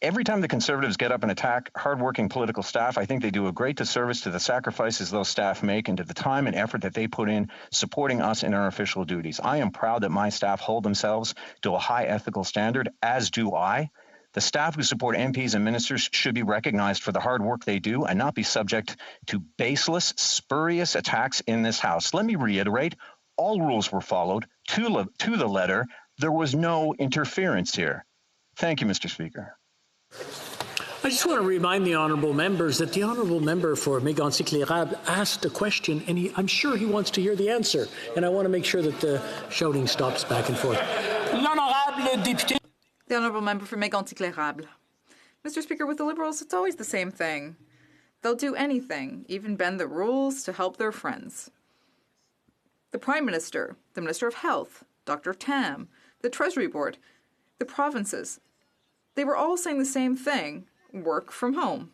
every time the Conservatives get up and attack hardworking political staff, I think they do a great disservice to the sacrifices those staff make and to the time and effort that they put in supporting us in our official duties. I am proud that my staff hold themselves to a high ethical standard, as do I. The staff who support MPs and ministers should be recognized for the hard work they do and not be subject to baseless, spurious attacks in this House. Let me reiterate, all rules were followed to the letter. There was no interference here. Thank you, Mr. Speaker. I just want to remind the honourable members that the honourable member for Mégantic-L'Érable asked a question, and I'm sure he wants to hear the answer. And I want to make sure that the shouting stops back and forth. L'honorable député. The Honourable Member for Mégantic-L'Érable. Mr. Speaker, with the Liberals, it's always the same thing. They'll do anything, even bend the rules to help their friends. The Prime Minister, the Minister of Health, Dr. Tam, the Treasury Board, the provinces, they were all saying the same thing, work from home.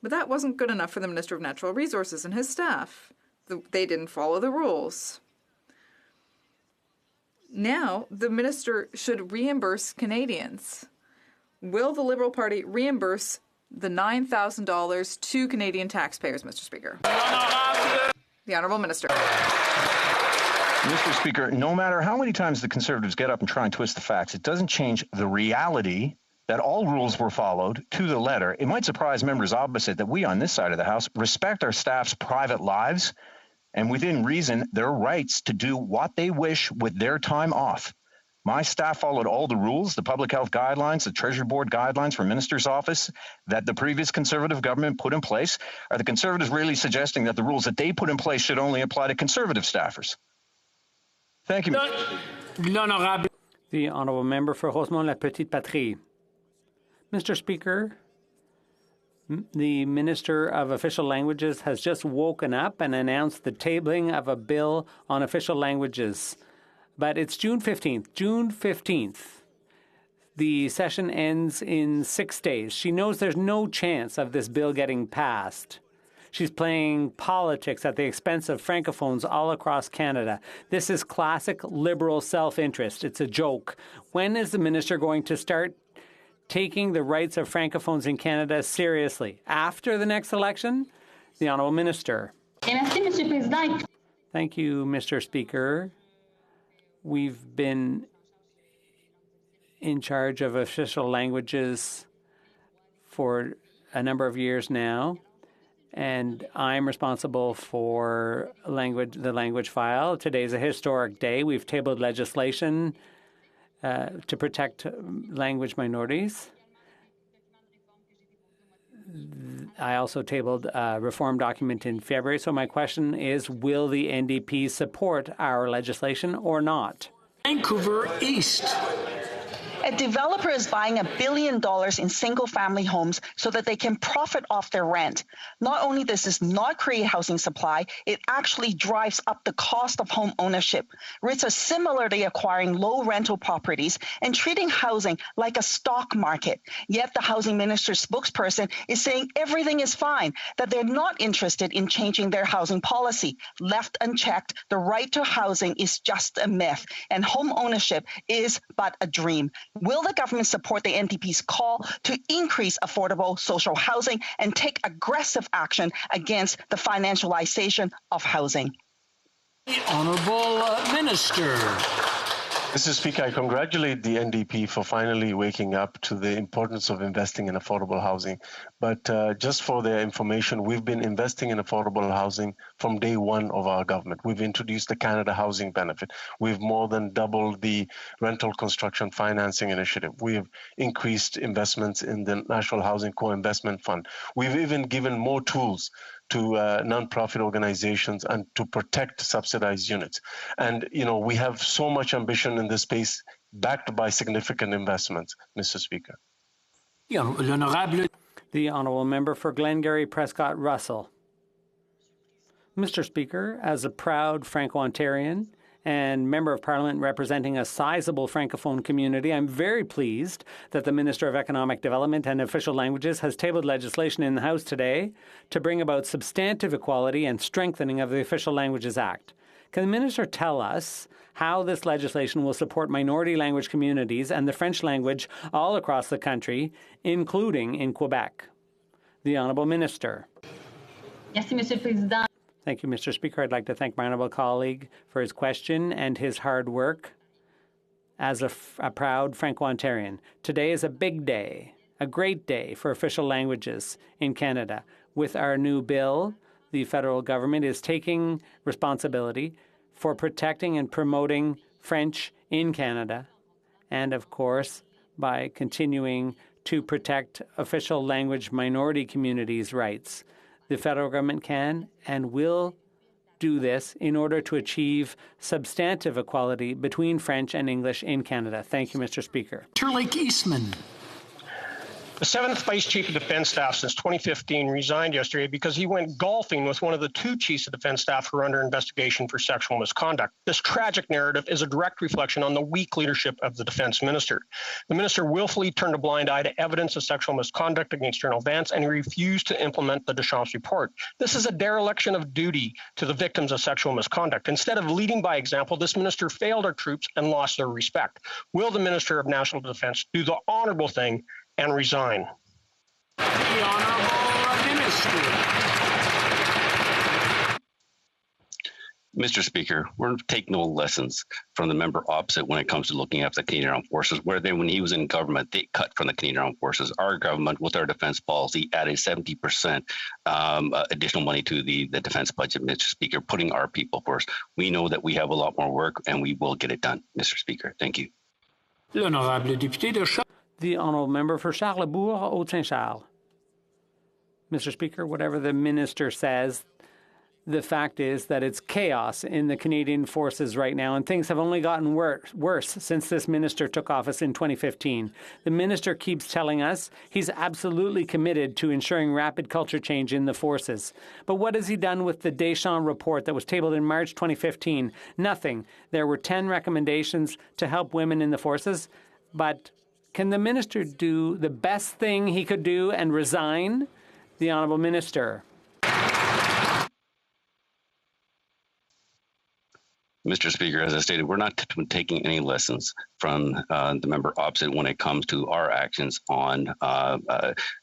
But that wasn't good enough for the Minister of Natural Resources and his staff. They didn't follow the rules. Now, the minister should reimburse Canadians. Will the Liberal Party reimburse the $9,000 to Canadian taxpayers, Mr. Speaker? The Honourable Minister. Mr. Speaker, no matter how many times the Conservatives get up and try and twist the facts, it doesn't change the reality that all rules were followed to the letter. It might surprise members opposite that we on this side of the House respect our staff's private lives and within reason their rights to do what they wish with their time off. My staff followed all the rules, the public health guidelines, the Treasury Board guidelines for Minister's Office that the previous Conservative government put in place. Are the Conservatives really suggesting that the rules that they put in place should only apply to Conservative staffers? Thank you, Mr. The Honourable Member for Rosemont-la-Petite-Patrie. Mr. Speaker, the Minister of Official Languages has just woken up and announced the tabling of a bill on official languages. But it's June 15th. June 15th. The session ends in 6 days. She knows there's no chance of this bill getting passed. She's playing politics at the expense of Francophones all across Canada. This is classic Liberal self-interest. It's a joke. When is the minister going to start taking the rights of Francophones in Canada seriously? After the next election? The Honourable Minister. Thank you, Mr. Speaker. We've been in charge of official languages for a number of years now, and I'm responsible for the language file. Today's a historic day. We've tabled legislation to protect language minorities. I also tabled a reform document in February. So my question is, will the NDP support our legislation or not? Vancouver East. A developer is buying $1 billion in single-family homes so that they can profit off their rent. Not only does this not create housing supply, it actually drives up the cost of home ownership. REITs are similarly acquiring low rental properties and treating housing like a stock market. Yet the housing minister's spokesperson is saying everything is fine, that they're not interested in changing their housing policy. Left unchecked, the right to housing is just a myth, and home ownership is but a dream. Will the government support the NDP's call to increase affordable social housing and take aggressive action against the financialization of housing? The Honourable Minister. Mr. Speaker, I congratulate the NDP for finally waking up to the importance of investing in affordable housing. But just for their information, we've been investing in affordable housing from day one of our government. We've introduced the Canada Housing Benefit. We've more than doubled the rental construction financing initiative. We have increased investments in the National Housing Co-Investment Fund. We've even given more tools to nonprofit organizations and to protect subsidized units. And, you know, we have so much ambition in this space backed by significant investments, Mr. Speaker. The Honourable Member for Glengarry Prescott Russell. Mr. Speaker, as a proud Franco-Ontarian and Member of Parliament representing a sizable Francophone community, I'm very pleased that the Minister of Economic Development and Official Languages has tabled legislation in the House today to bring about substantive equality and strengthening of the Official Languages Act. Can the Minister tell us how this legislation will support minority language communities and the French language all across the country, including in Quebec? The Honourable Minister. Merci, Monsieur le Président. Thank you, Mr. Speaker. I'd like to thank my honourable colleague for his question and his hard work as a proud Franco-Ontarian. Today is a big day, a great day for official languages in Canada. With our new bill, the federal government is taking responsibility for protecting and promoting French in Canada, and of course, by continuing to protect official language minority communities' rights. The federal government can and will do this in order to achieve substantive equality between French and English in Canada. Thank you, Mr. Speaker. Lake Eastman. The 7th Vice Chief of Defense Staff since 2015 resigned yesterday because he went golfing with one of the 2 Chiefs of Defense Staff who are under investigation for sexual misconduct. This tragic narrative is a direct reflection on the weak leadership of the Defense Minister. The Minister willfully turned a blind eye to evidence of sexual misconduct against General Vance, and he refused to implement the Deschamps report. This is a dereliction of duty to the victims of sexual misconduct. Instead of leading by example, this minister failed our troops and lost their respect. Will the Minister of National Defense do the honorable thing and resign? The Honourable Minister. Mr. Speaker, we're taking no lessons from the member opposite when it comes to looking after the Canadian Armed Forces, where when he was in government, they cut from the Canadian Armed Forces. Our government, with our defense policy, added 70% additional money to the defense budget, Mr. Speaker, putting our people first. We know that we have a lot more work, and we will get it done, Mr. Speaker. Thank you. L'honorable député de Charles. The honourable member for Charlesbourg, Haute-Saint-Charles. Mr. Speaker, whatever the minister says, the fact is that it's chaos in the Canadian forces right now, and things have only gotten worse since this minister took office in 2015. The minister keeps telling us he's absolutely committed to ensuring rapid culture change in the forces. But what has he done with the Deschamps report that was tabled in March 2015? Nothing. There were 10 recommendations to help women in the forces, but can the minister do the best thing he could do and resign? The honourable minister. Mr. Speaker, as I stated, we're not taking any lessons from the member opposite when it comes to our actions on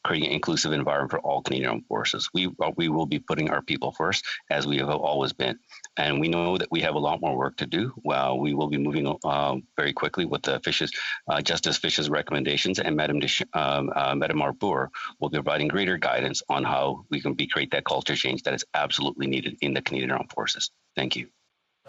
creating an inclusive environment for all Canadian Armed Forces. We will be putting our people first, as we have always been. And we know that we have a lot more work to do. Well, we will be moving very quickly with the Justice Fish's recommendations, and Madame Arbour will be providing greater guidance on how we can create that culture change that is absolutely needed in the Canadian Armed Forces. Thank you.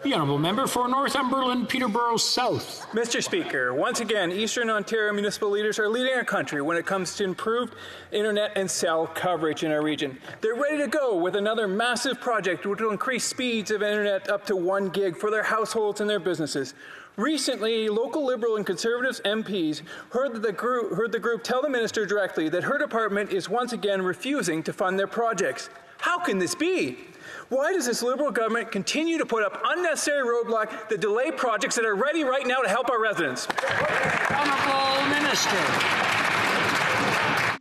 The honourable member for Northumberland, Peterborough South. Mr. Speaker, once again, Eastern Ontario municipal leaders are leading our country when it comes to improved internet and cell coverage in our region. They're ready to go with another massive project which will increase speeds of internet up to 1 gig for their households and their businesses. Recently, local Liberal and Conservative MPs heard the group tell the minister directly that her department is once again refusing to fund their projects. How can this be? Why does this Liberal government continue to put up unnecessary roadblocks that delay projects that are ready right now to help our residents? Honourable Minister.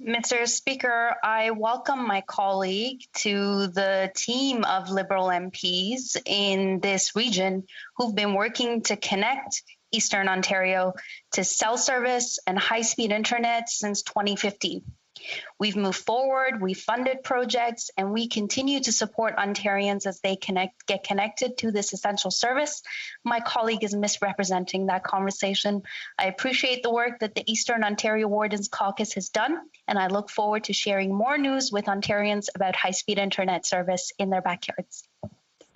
Mr. Speaker, I welcome my colleague to the team of Liberal MPs in this region who've been working to connect Eastern Ontario to cell service and high-speed internet since 2015. We've moved forward, we funded projects, and we continue to support Ontarians as they get connected to this essential service. My colleague is misrepresenting that conversation. I appreciate the work that the Eastern Ontario Wardens Caucus has done, and I look forward to sharing more news with Ontarians about high-speed internet service in their backyards.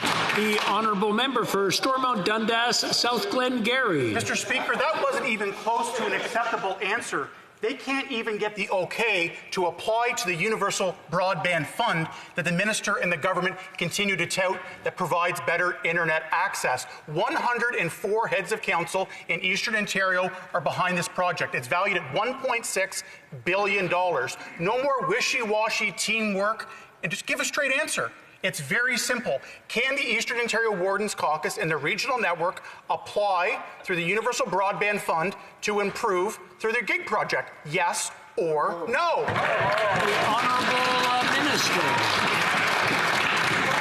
The honourable member for Stormont Dundas, South Glengarry. Mr. Speaker, that wasn't even close to an acceptable answer. They can't even get the okay to apply to the Universal Broadband Fund that the minister and the government continue to tout that provides better internet access. 104 heads of council in Eastern Ontario are behind this project. It's valued at $1.6 billion. No more wishy-washy teamwork, and just give a straight answer. It's very simple. Can the Eastern Ontario Wardens Caucus and the regional network apply through the Universal Broadband Fund to improve through their gig project? Yes or no? The Honourable Minister.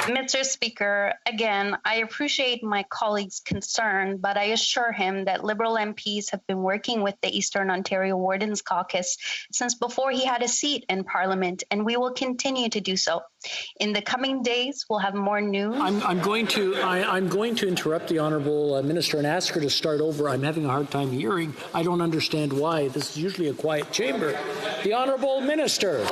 Mr. Speaker, again, I appreciate my colleague's concern, but I assure him that Liberal MPs have been working with the Eastern Ontario Wardens Caucus since before he had a seat in Parliament, and we will continue to do so. In the coming days, we'll have more news. I'm going to interrupt the Honourable Minister and ask her to start over. I'm having a hard time hearing. I don't understand why. This is usually a quiet chamber. The Honourable Minister.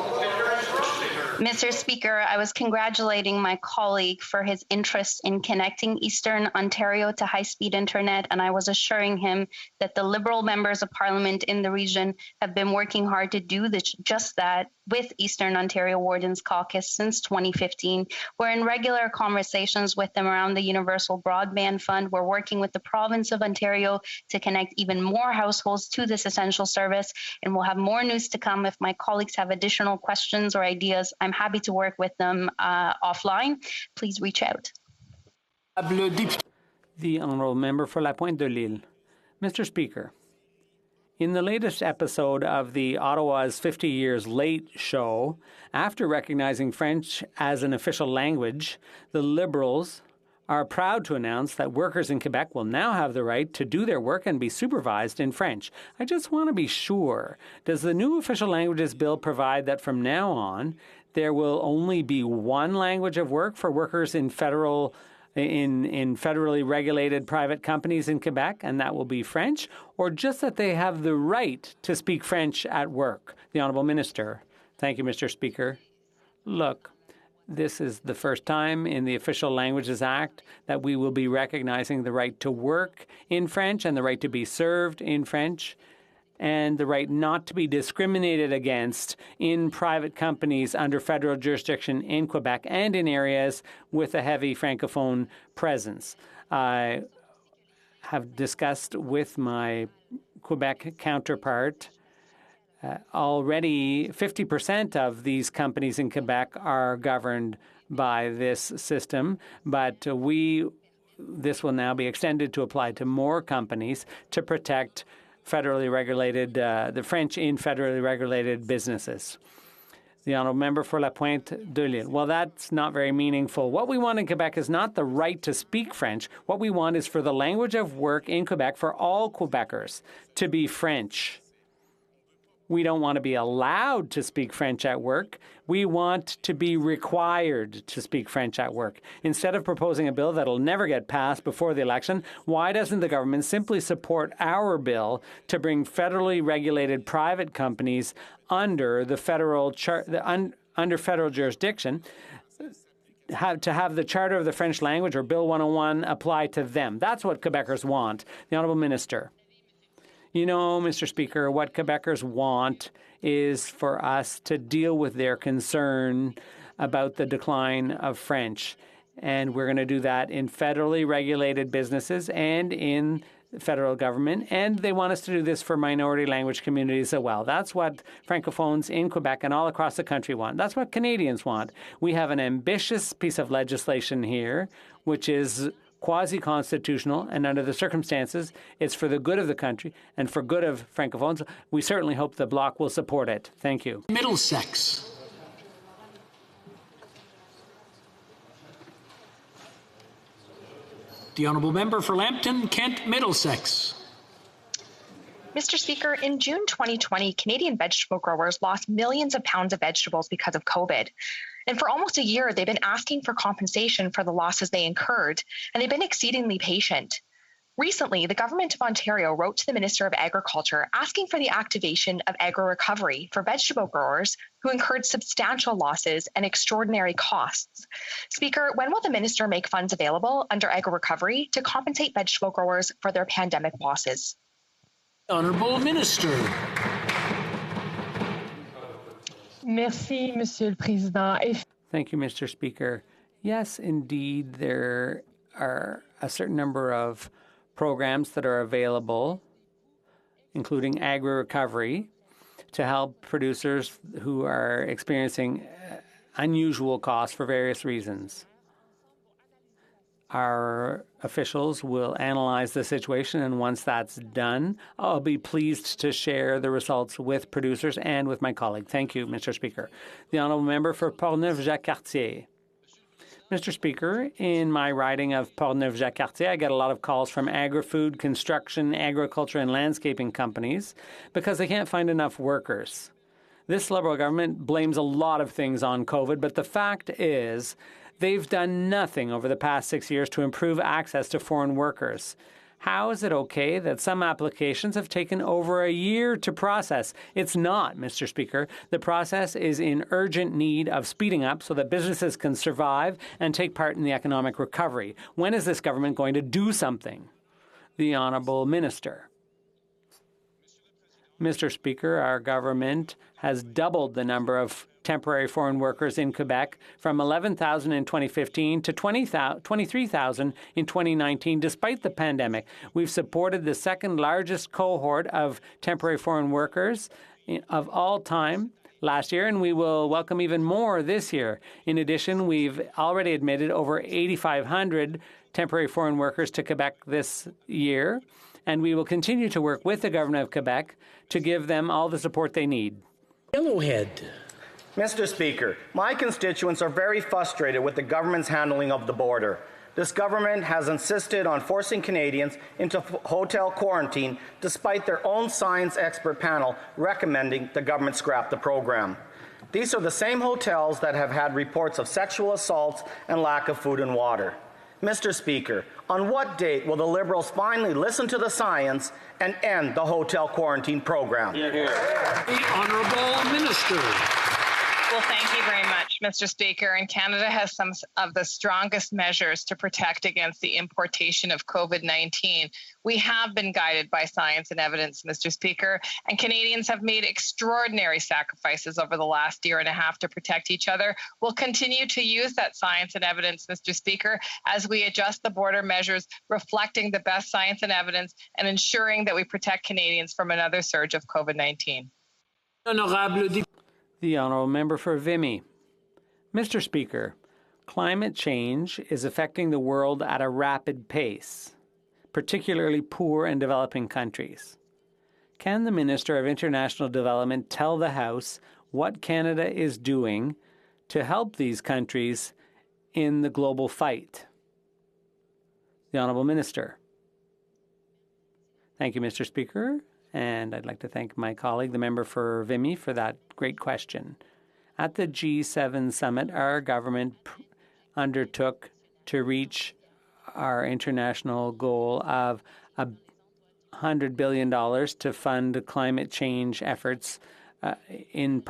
Mr. Speaker, I was congratulating my colleague for his interest in connecting Eastern Ontario to high-speed internet, and I was assuring him that the Liberal members of Parliament in the region have been working hard to do just that with Eastern Ontario Wardens Caucus since 2015. We're in regular conversations with them around the Universal Broadband Fund. We're working with the province of Ontario to connect even more households to this essential service, and we'll have more news to come. If my colleagues have additional questions or ideas, I'm happy to work with them offline. Please reach out. The Honourable Member for La Pointe de l'Île. Mr. Speaker, in the latest episode of the Ottawa's 50 Years Late show, after recognizing French as an official language, the Liberals are proud to announce that workers in Quebec will now have the right to do their work and be supervised in French. I just want to be sure, does the new official languages bill provide that from now on there will only be one language of work for workers in federally regulated private companies in Quebec, and that will be French, or just that they have the right to speak French at work? The Honourable Minister. Thank you, Mr. Speaker. Look, this is the first time in the Official Languages Act that we will be recognizing the right to work in French and the right to be served in French, and the right not to be discriminated against in private companies under federal jurisdiction in Quebec and in areas with a heavy Francophone presence. I have discussed with my Quebec counterpart. Already 50% of these companies in Quebec are governed by this system, but this will now be extended to apply to more companies to protect federally regulated, the French in federally regulated businesses. The Honourable Member for La Pointe de l'Île. Well, that's not very meaningful. What we want in Quebec is not the right to speak French. What we want is for the language of work in Quebec for all Quebecers to be French. We don't want to be allowed to speak French at work. We want to be required to speak French at work. Instead of proposing a bill that'll never get passed before the election, why doesn't the government simply support our bill to bring federally regulated private companies under the federal under federal jurisdiction, to have the Charter of the French Language or Bill 101 apply to them? That's what Quebecers want. The Honourable Minister. You know, Mr. Speaker, what Quebecers want is for us to deal with their concern about the decline of French. And we're going to do that in federally regulated businesses and in the federal government. And they want us to do this for minority language communities as well. That's what Francophones in Quebec and all across the country want. That's what Canadians want. We have an ambitious piece of legislation here, which is quasi-constitutional, and under the circumstances, it's for the good of the country and for good of Francophones. We certainly hope the Bloc will support it. Thank you. Middlesex. The Honourable Member for Lambton, Kent, Middlesex. Mr. Speaker, in June 2020, Canadian vegetable growers lost millions of pounds of vegetables because of COVID. And for almost a year, they've been asking for compensation for the losses they incurred, and they've been exceedingly patient. Recently, the Government of Ontario wrote to the Minister of Agriculture asking for the activation of agri-recovery for vegetable growers who incurred substantial losses and extraordinary costs. Speaker, when will the Minister make funds available under agri-recovery to compensate vegetable growers for their pandemic losses? Honourable Minister. Merci, Monsieur le Président. Thank you, Mr. Speaker. Yes, indeed, there are a certain number of programs that are available, including agri-recovery, to help producers who are experiencing unusual costs for various reasons. Our officials will analyze the situation, and once that's done, I'll be pleased to share the results with producers and with my colleague. Thank you, Mr. Speaker. The Honourable Member for Portneuf-Jacques-Cartier. Mr. Speaker, in my riding of Portneuf-Jacques-Cartier, I get a lot of calls from agri-food, construction, agriculture, and landscaping companies because they can't find enough workers. This Liberal government blames a lot of things on COVID, but the fact is they've done nothing over the past 6 years to improve access to foreign workers. How is it okay that some applications have taken over a year to process? It's not, Mr. Speaker. The process is in urgent need of speeding up so that businesses can survive and take part in the economic recovery. When is this government going to do something? The Honourable Minister. Mr. Speaker, our government has doubled the number of temporary foreign workers in Quebec from 11,000 in 2015 to 23,000 in 2019, despite the pandemic. We've supported the second largest cohort of temporary foreign workers of all time last year, and we will welcome even more this year. In addition, we've already admitted over 8,500 temporary foreign workers to Quebec this year, and we will continue to work with the government of Quebec to give them all the support they need. Yellowhead. Mr. Speaker, my constituents are very frustrated with the government's handling of the border. This government has insisted on forcing Canadians into hotel quarantine despite their own science expert panel recommending the government scrap the program. These are the same hotels that have had reports of sexual assaults and lack of food and water. Mr. Speaker, on what date will the Liberals finally listen to the science and end the hotel quarantine program? The Honourable Minister. Well, thank you very much, Mr. Speaker. And Canada has some of the strongest measures to protect against the importation of COVID-19. We have been guided by science and evidence, Mr. Speaker, and Canadians have made extraordinary sacrifices over the last year and a half to protect each other. We'll continue to use that science and evidence, Mr. Speaker, as we adjust the border measures, reflecting the best science and evidence and ensuring that we protect Canadians from another surge of COVID-19. The Honourable Member for Vimy. Mr. Speaker, climate change is affecting the world at a rapid pace, particularly poor and developing countries. Can the Minister of International Development tell the House what Canada is doing to help these countries in the global fight? The Honourable Minister. Thank you, Mr. Speaker. And I'd like to thank my colleague, the member for Vimy, for that great question. At the G7 summit, our government undertook to reach our international goal of $100 billion to fund climate change efforts in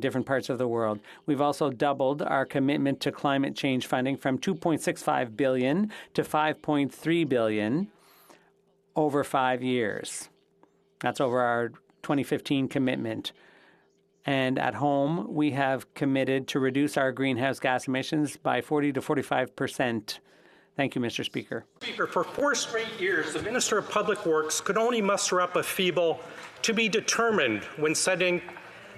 different parts of the world. We've also doubled our commitment to climate change funding from $2.65 billion to $5.3 billion over 5 years. That's over our 2015 commitment. And at home, we have committed to reduce our greenhouse gas emissions by 40 to 45%. Thank you, Mr. Speaker. Speaker, for 4 straight years, the Minister of Public Works could only muster up a feeble "to be determined" when setting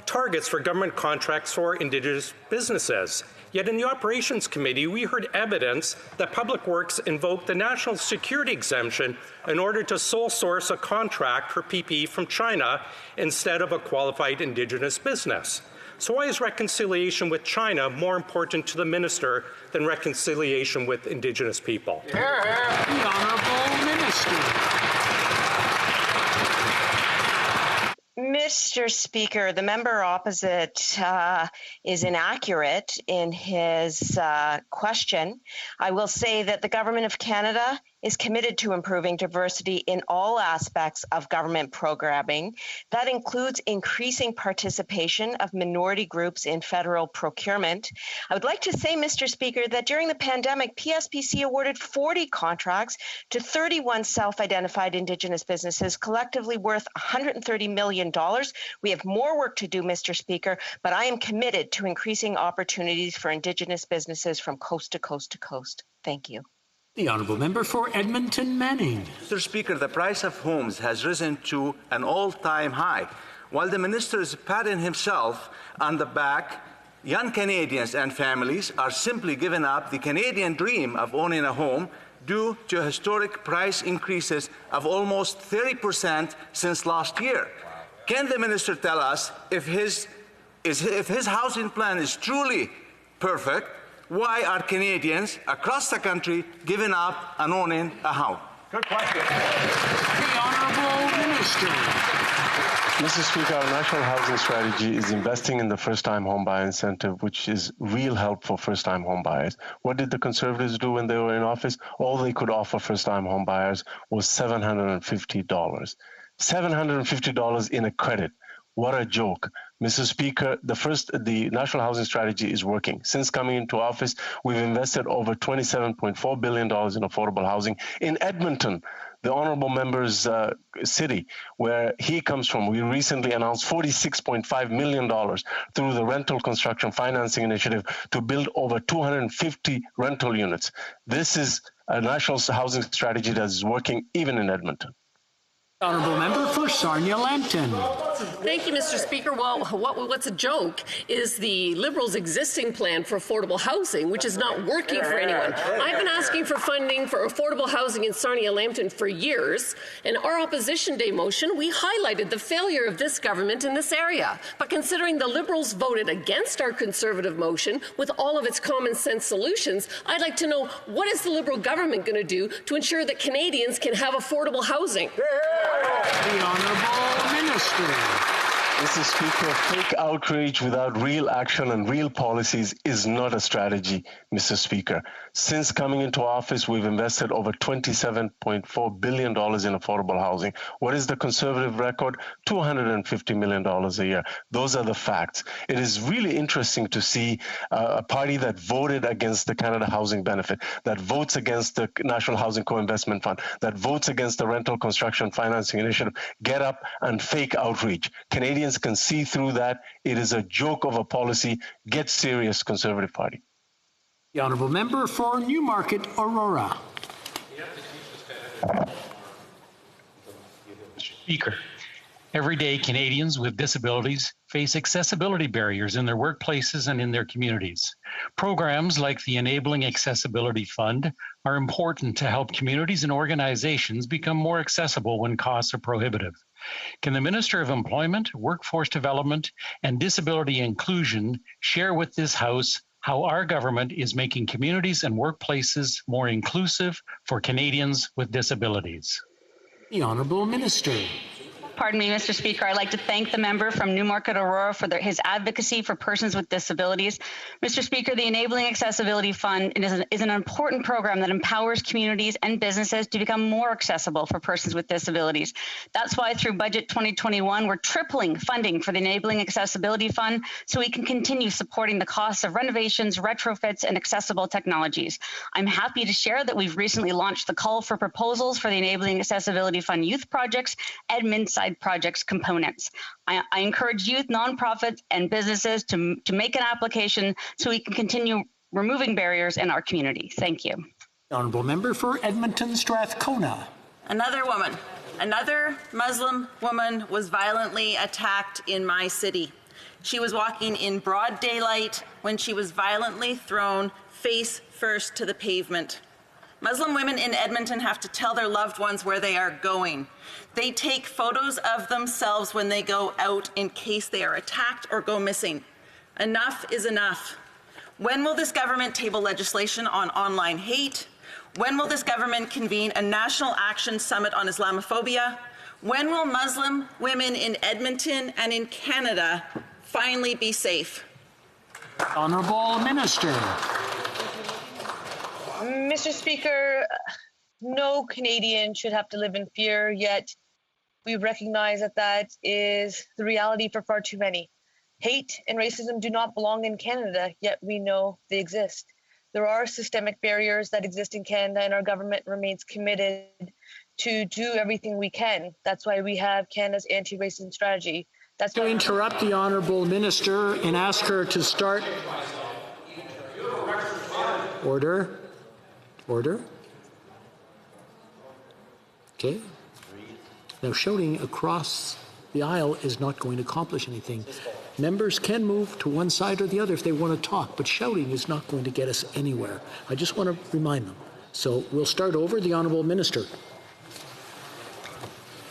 targets for government contracts for Indigenous businesses. Yet in the Operations Committee, we heard evidence that Public Works invoked the national security exemption in order to sole source a contract for PPE from China instead of a qualified Indigenous business. So why is reconciliation with China more important to the Minister than reconciliation with Indigenous people? The Honourable Minister. Mr. Speaker, the member opposite is inaccurate in his question. I will say that the Government of Canada is committed to improving diversity in all aspects of government programming. That includes increasing participation of minority groups in federal procurement. I would like to say, Mr. Speaker, that during the pandemic, PSPC awarded 40 contracts to 31 self-identified Indigenous businesses, collectively worth $130 million. We have more work to do, Mr. Speaker, but I am committed to increasing opportunities for Indigenous businesses from coast to coast to coast. Thank you. The Honourable Member for Edmonton Manning. Mr. Speaker, the price of homes has risen to an all-time high. While the Minister is patting himself on the back, young Canadians and families are simply giving up the Canadian dream of owning a home due to historic price increases of almost 30% since last year. Can the Minister tell us if his housing plan is truly perfect? Why are Canadians across the country giving up on owning a home? Good question. The Honourable Minister. Mr. Speaker, our national housing strategy is investing in the first-time home buyer incentive, which is real help for first-time home buyers. What did the Conservatives do when they were in office? All they could offer first-time home buyers was $750. $750 in a credit. What a joke. Mr. Speaker, the National Housing Strategy is working. Since coming into office, we've invested over $27.4 billion in affordable housing. In Edmonton, the honorable member's city, where he comes from. We recently announced $46.5 million through the Rental Construction Financing Initiative to build over 250 rental units. This is a national housing strategy that is working even in Edmonton. Honourable member for Sarnia-Lambton. Thank you, Mr. Speaker. Well, what's a joke is the Liberals' existing plan for affordable housing, which is not working for anyone. I've been asking for funding for affordable housing in Sarnia-Lambton for years. In our opposition day motion, we highlighted the failure of this government in this area. But considering the Liberals voted against our Conservative motion with all of its common sense solutions, I'd like to know, what is the Liberal government going to do to ensure that Canadians can have affordable housing? The Honourable Minister. Mr. Speaker, fake outrage without real action and real policies is not a strategy, Mr. Speaker. Since coming into office, we've invested over $27.4 billion in affordable housing. What is the Conservative record? $250 million a year. Those are the facts. It is really interesting to see a party that voted against the Canada Housing Benefit, that votes against the National Housing Co-Investment Fund, that votes against the Rental Construction Financing Initiative, get up and fake outreach. Canadians can see through that. It is a joke of a policy. Get serious, Conservative Party. The honourable member for Newmarket, Aurora. Speaker, every day Canadians with disabilities face accessibility barriers in their workplaces and in their communities. Programs like the Enabling Accessibility Fund are important to help communities and organizations become more accessible when costs are prohibitive. Can the Minister of Employment, Workforce Development, and Disability Inclusion share with this House how our government is making communities and workplaces more inclusive for Canadians with disabilities? The Honourable Minister. Pardon me, Mr. Speaker. I'd like to thank the member from Newmarket Aurora for his advocacy for persons with disabilities. Mr. Speaker, the Enabling Accessibility Fund is an important program that empowers communities and businesses to become more accessible for persons with disabilities. That's why through Budget 2021, we're tripling funding for the Enabling Accessibility Fund so we can continue supporting the costs of renovations, retrofits, and accessible technologies. I'm happy to share that we've recently launched the call for proposals for the Enabling Accessibility Fund youth projects and mid-side projects components. I encourage youth, nonprofits, and businesses to make an application so we can continue removing barriers in our community. Thank you. Honourable member for Edmonton Strathcona. Another Muslim woman was violently attacked in my city. She was walking in broad daylight when she was violently thrown face first to the pavement. Muslim women in Edmonton have to tell their loved ones where they are going. They take photos of themselves when they go out in case they are attacked or go missing. Enough is enough. When will this government table legislation on online hate? When will this government convene a national action summit on Islamophobia? When will Muslim women in Edmonton and in Canada finally be safe? Honourable Minister. Mr. Speaker, no Canadian should have to live in fear, yet we recognize that that is the reality for far too many. Hate and racism do not belong in Canada, yet we know they exist. There are systemic barriers that exist in Canada, and our government remains committed to do everything we can. That's why we have Canada's anti-racism strategy. That's to interrupt the Honourable Minister and ask her to start. Order. Order. Okay. Now, shouting across the aisle is not going to accomplish anything. Members can move to one side or the other if they want to talk, but shouting is not going to get us anywhere. I just want to remind them. So we'll start over. The Honourable Minister.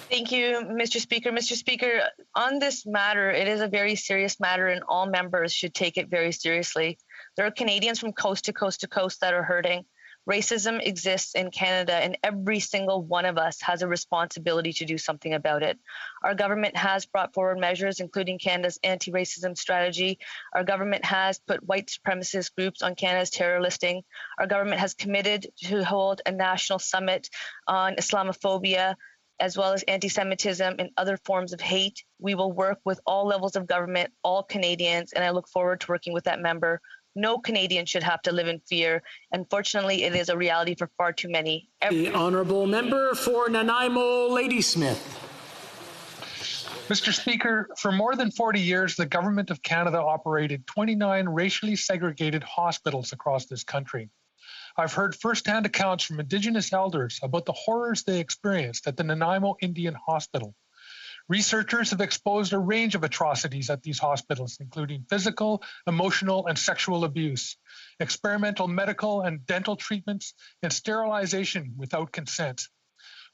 Thank you, Mr. Speaker. Mr. Speaker, on this matter, it is a very serious matter, and all members should take it very seriously. There are Canadians from coast to coast to coast that are hurting. Racism exists in Canada, and every single one of us has a responsibility to do something about it. Our government has brought forward measures, including Canada's anti-racism strategy. Our government has put white supremacist groups on Canada's terror listing. Our government has committed to hold a national summit on Islamophobia, as well as anti-Semitism and other forms of hate. We will work with all levels of government, all Canadians, and I look forward to working with that member. No Canadian should have to live in fear. Unfortunately, it is a reality for far too many. The honourable member for Nanaimo, Ladysmith. Mr. Speaker, for more than 40 years, the Government of Canada operated 29 racially segregated hospitals across this country. I've heard firsthand accounts from Indigenous elders about the horrors they experienced at the Nanaimo Indian Hospital. Researchers have exposed a range of atrocities at these hospitals, including physical, emotional, and sexual abuse, experimental medical and dental treatments, and sterilization without consent.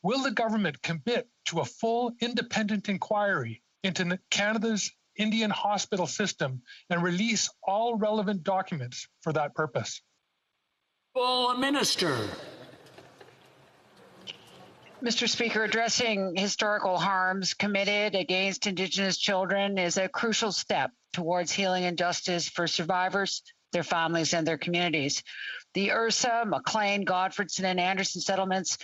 Will the government commit to a full independent inquiry into Canada's Indian hospital system and release all relevant documents for that purpose? Well, Minister. Mr. Speaker, addressing historical harms committed against Indigenous children is a crucial step towards healing and justice for survivors, their families, and their communities. The Ursa, McLean, Godfredson, and Anderson settlements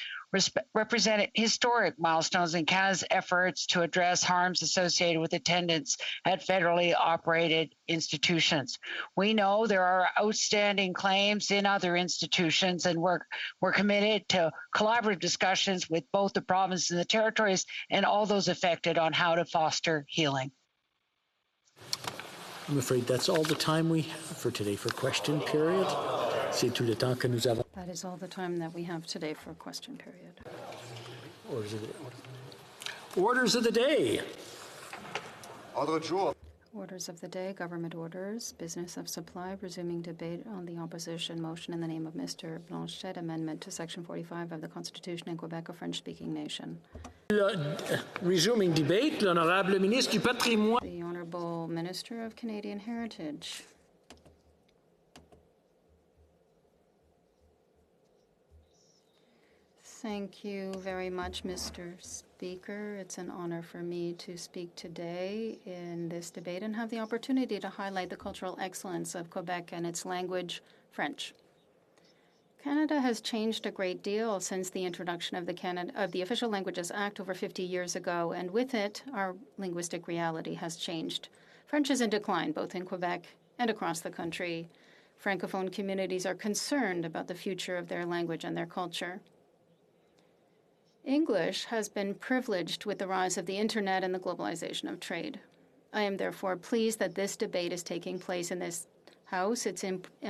represented historic milestones in Canada's efforts to address harms associated with attendance at federally operated institutions. We know there are outstanding claims in other institutions, and we're committed to collaborative discussions with both the provinces and the territories and all those affected on how to foster healing. I'm afraid that's all the time we have for today for question period. C'est tout le temps que nous avons. That is all the time that we have today for question period. Orders of the day. Orders of the day, government orders, business of supply, resuming debate on the opposition motion in the name of Mr. Blanchet, amendment to Section 45 of the Constitution in Quebec, a French-speaking nation. Resuming debate, l'honorable ministre du patrimoine. The Honourable Minister of Canadian Heritage. Thank you very much, Mr. Speaker. It's an honor for me to speak today in this debate and have the opportunity to highlight the cultural excellence of Quebec and its language, French. Canada has changed a great deal since the introduction of the Official Languages Act over 50 years ago, and with it, our linguistic reality has changed. French is in decline, both in Quebec and across the country. Francophone communities are concerned about the future of their language and their culture. English has been privileged with the rise of the internet and the globalization of trade. I am therefore pleased that this debate is taking place in this House. It's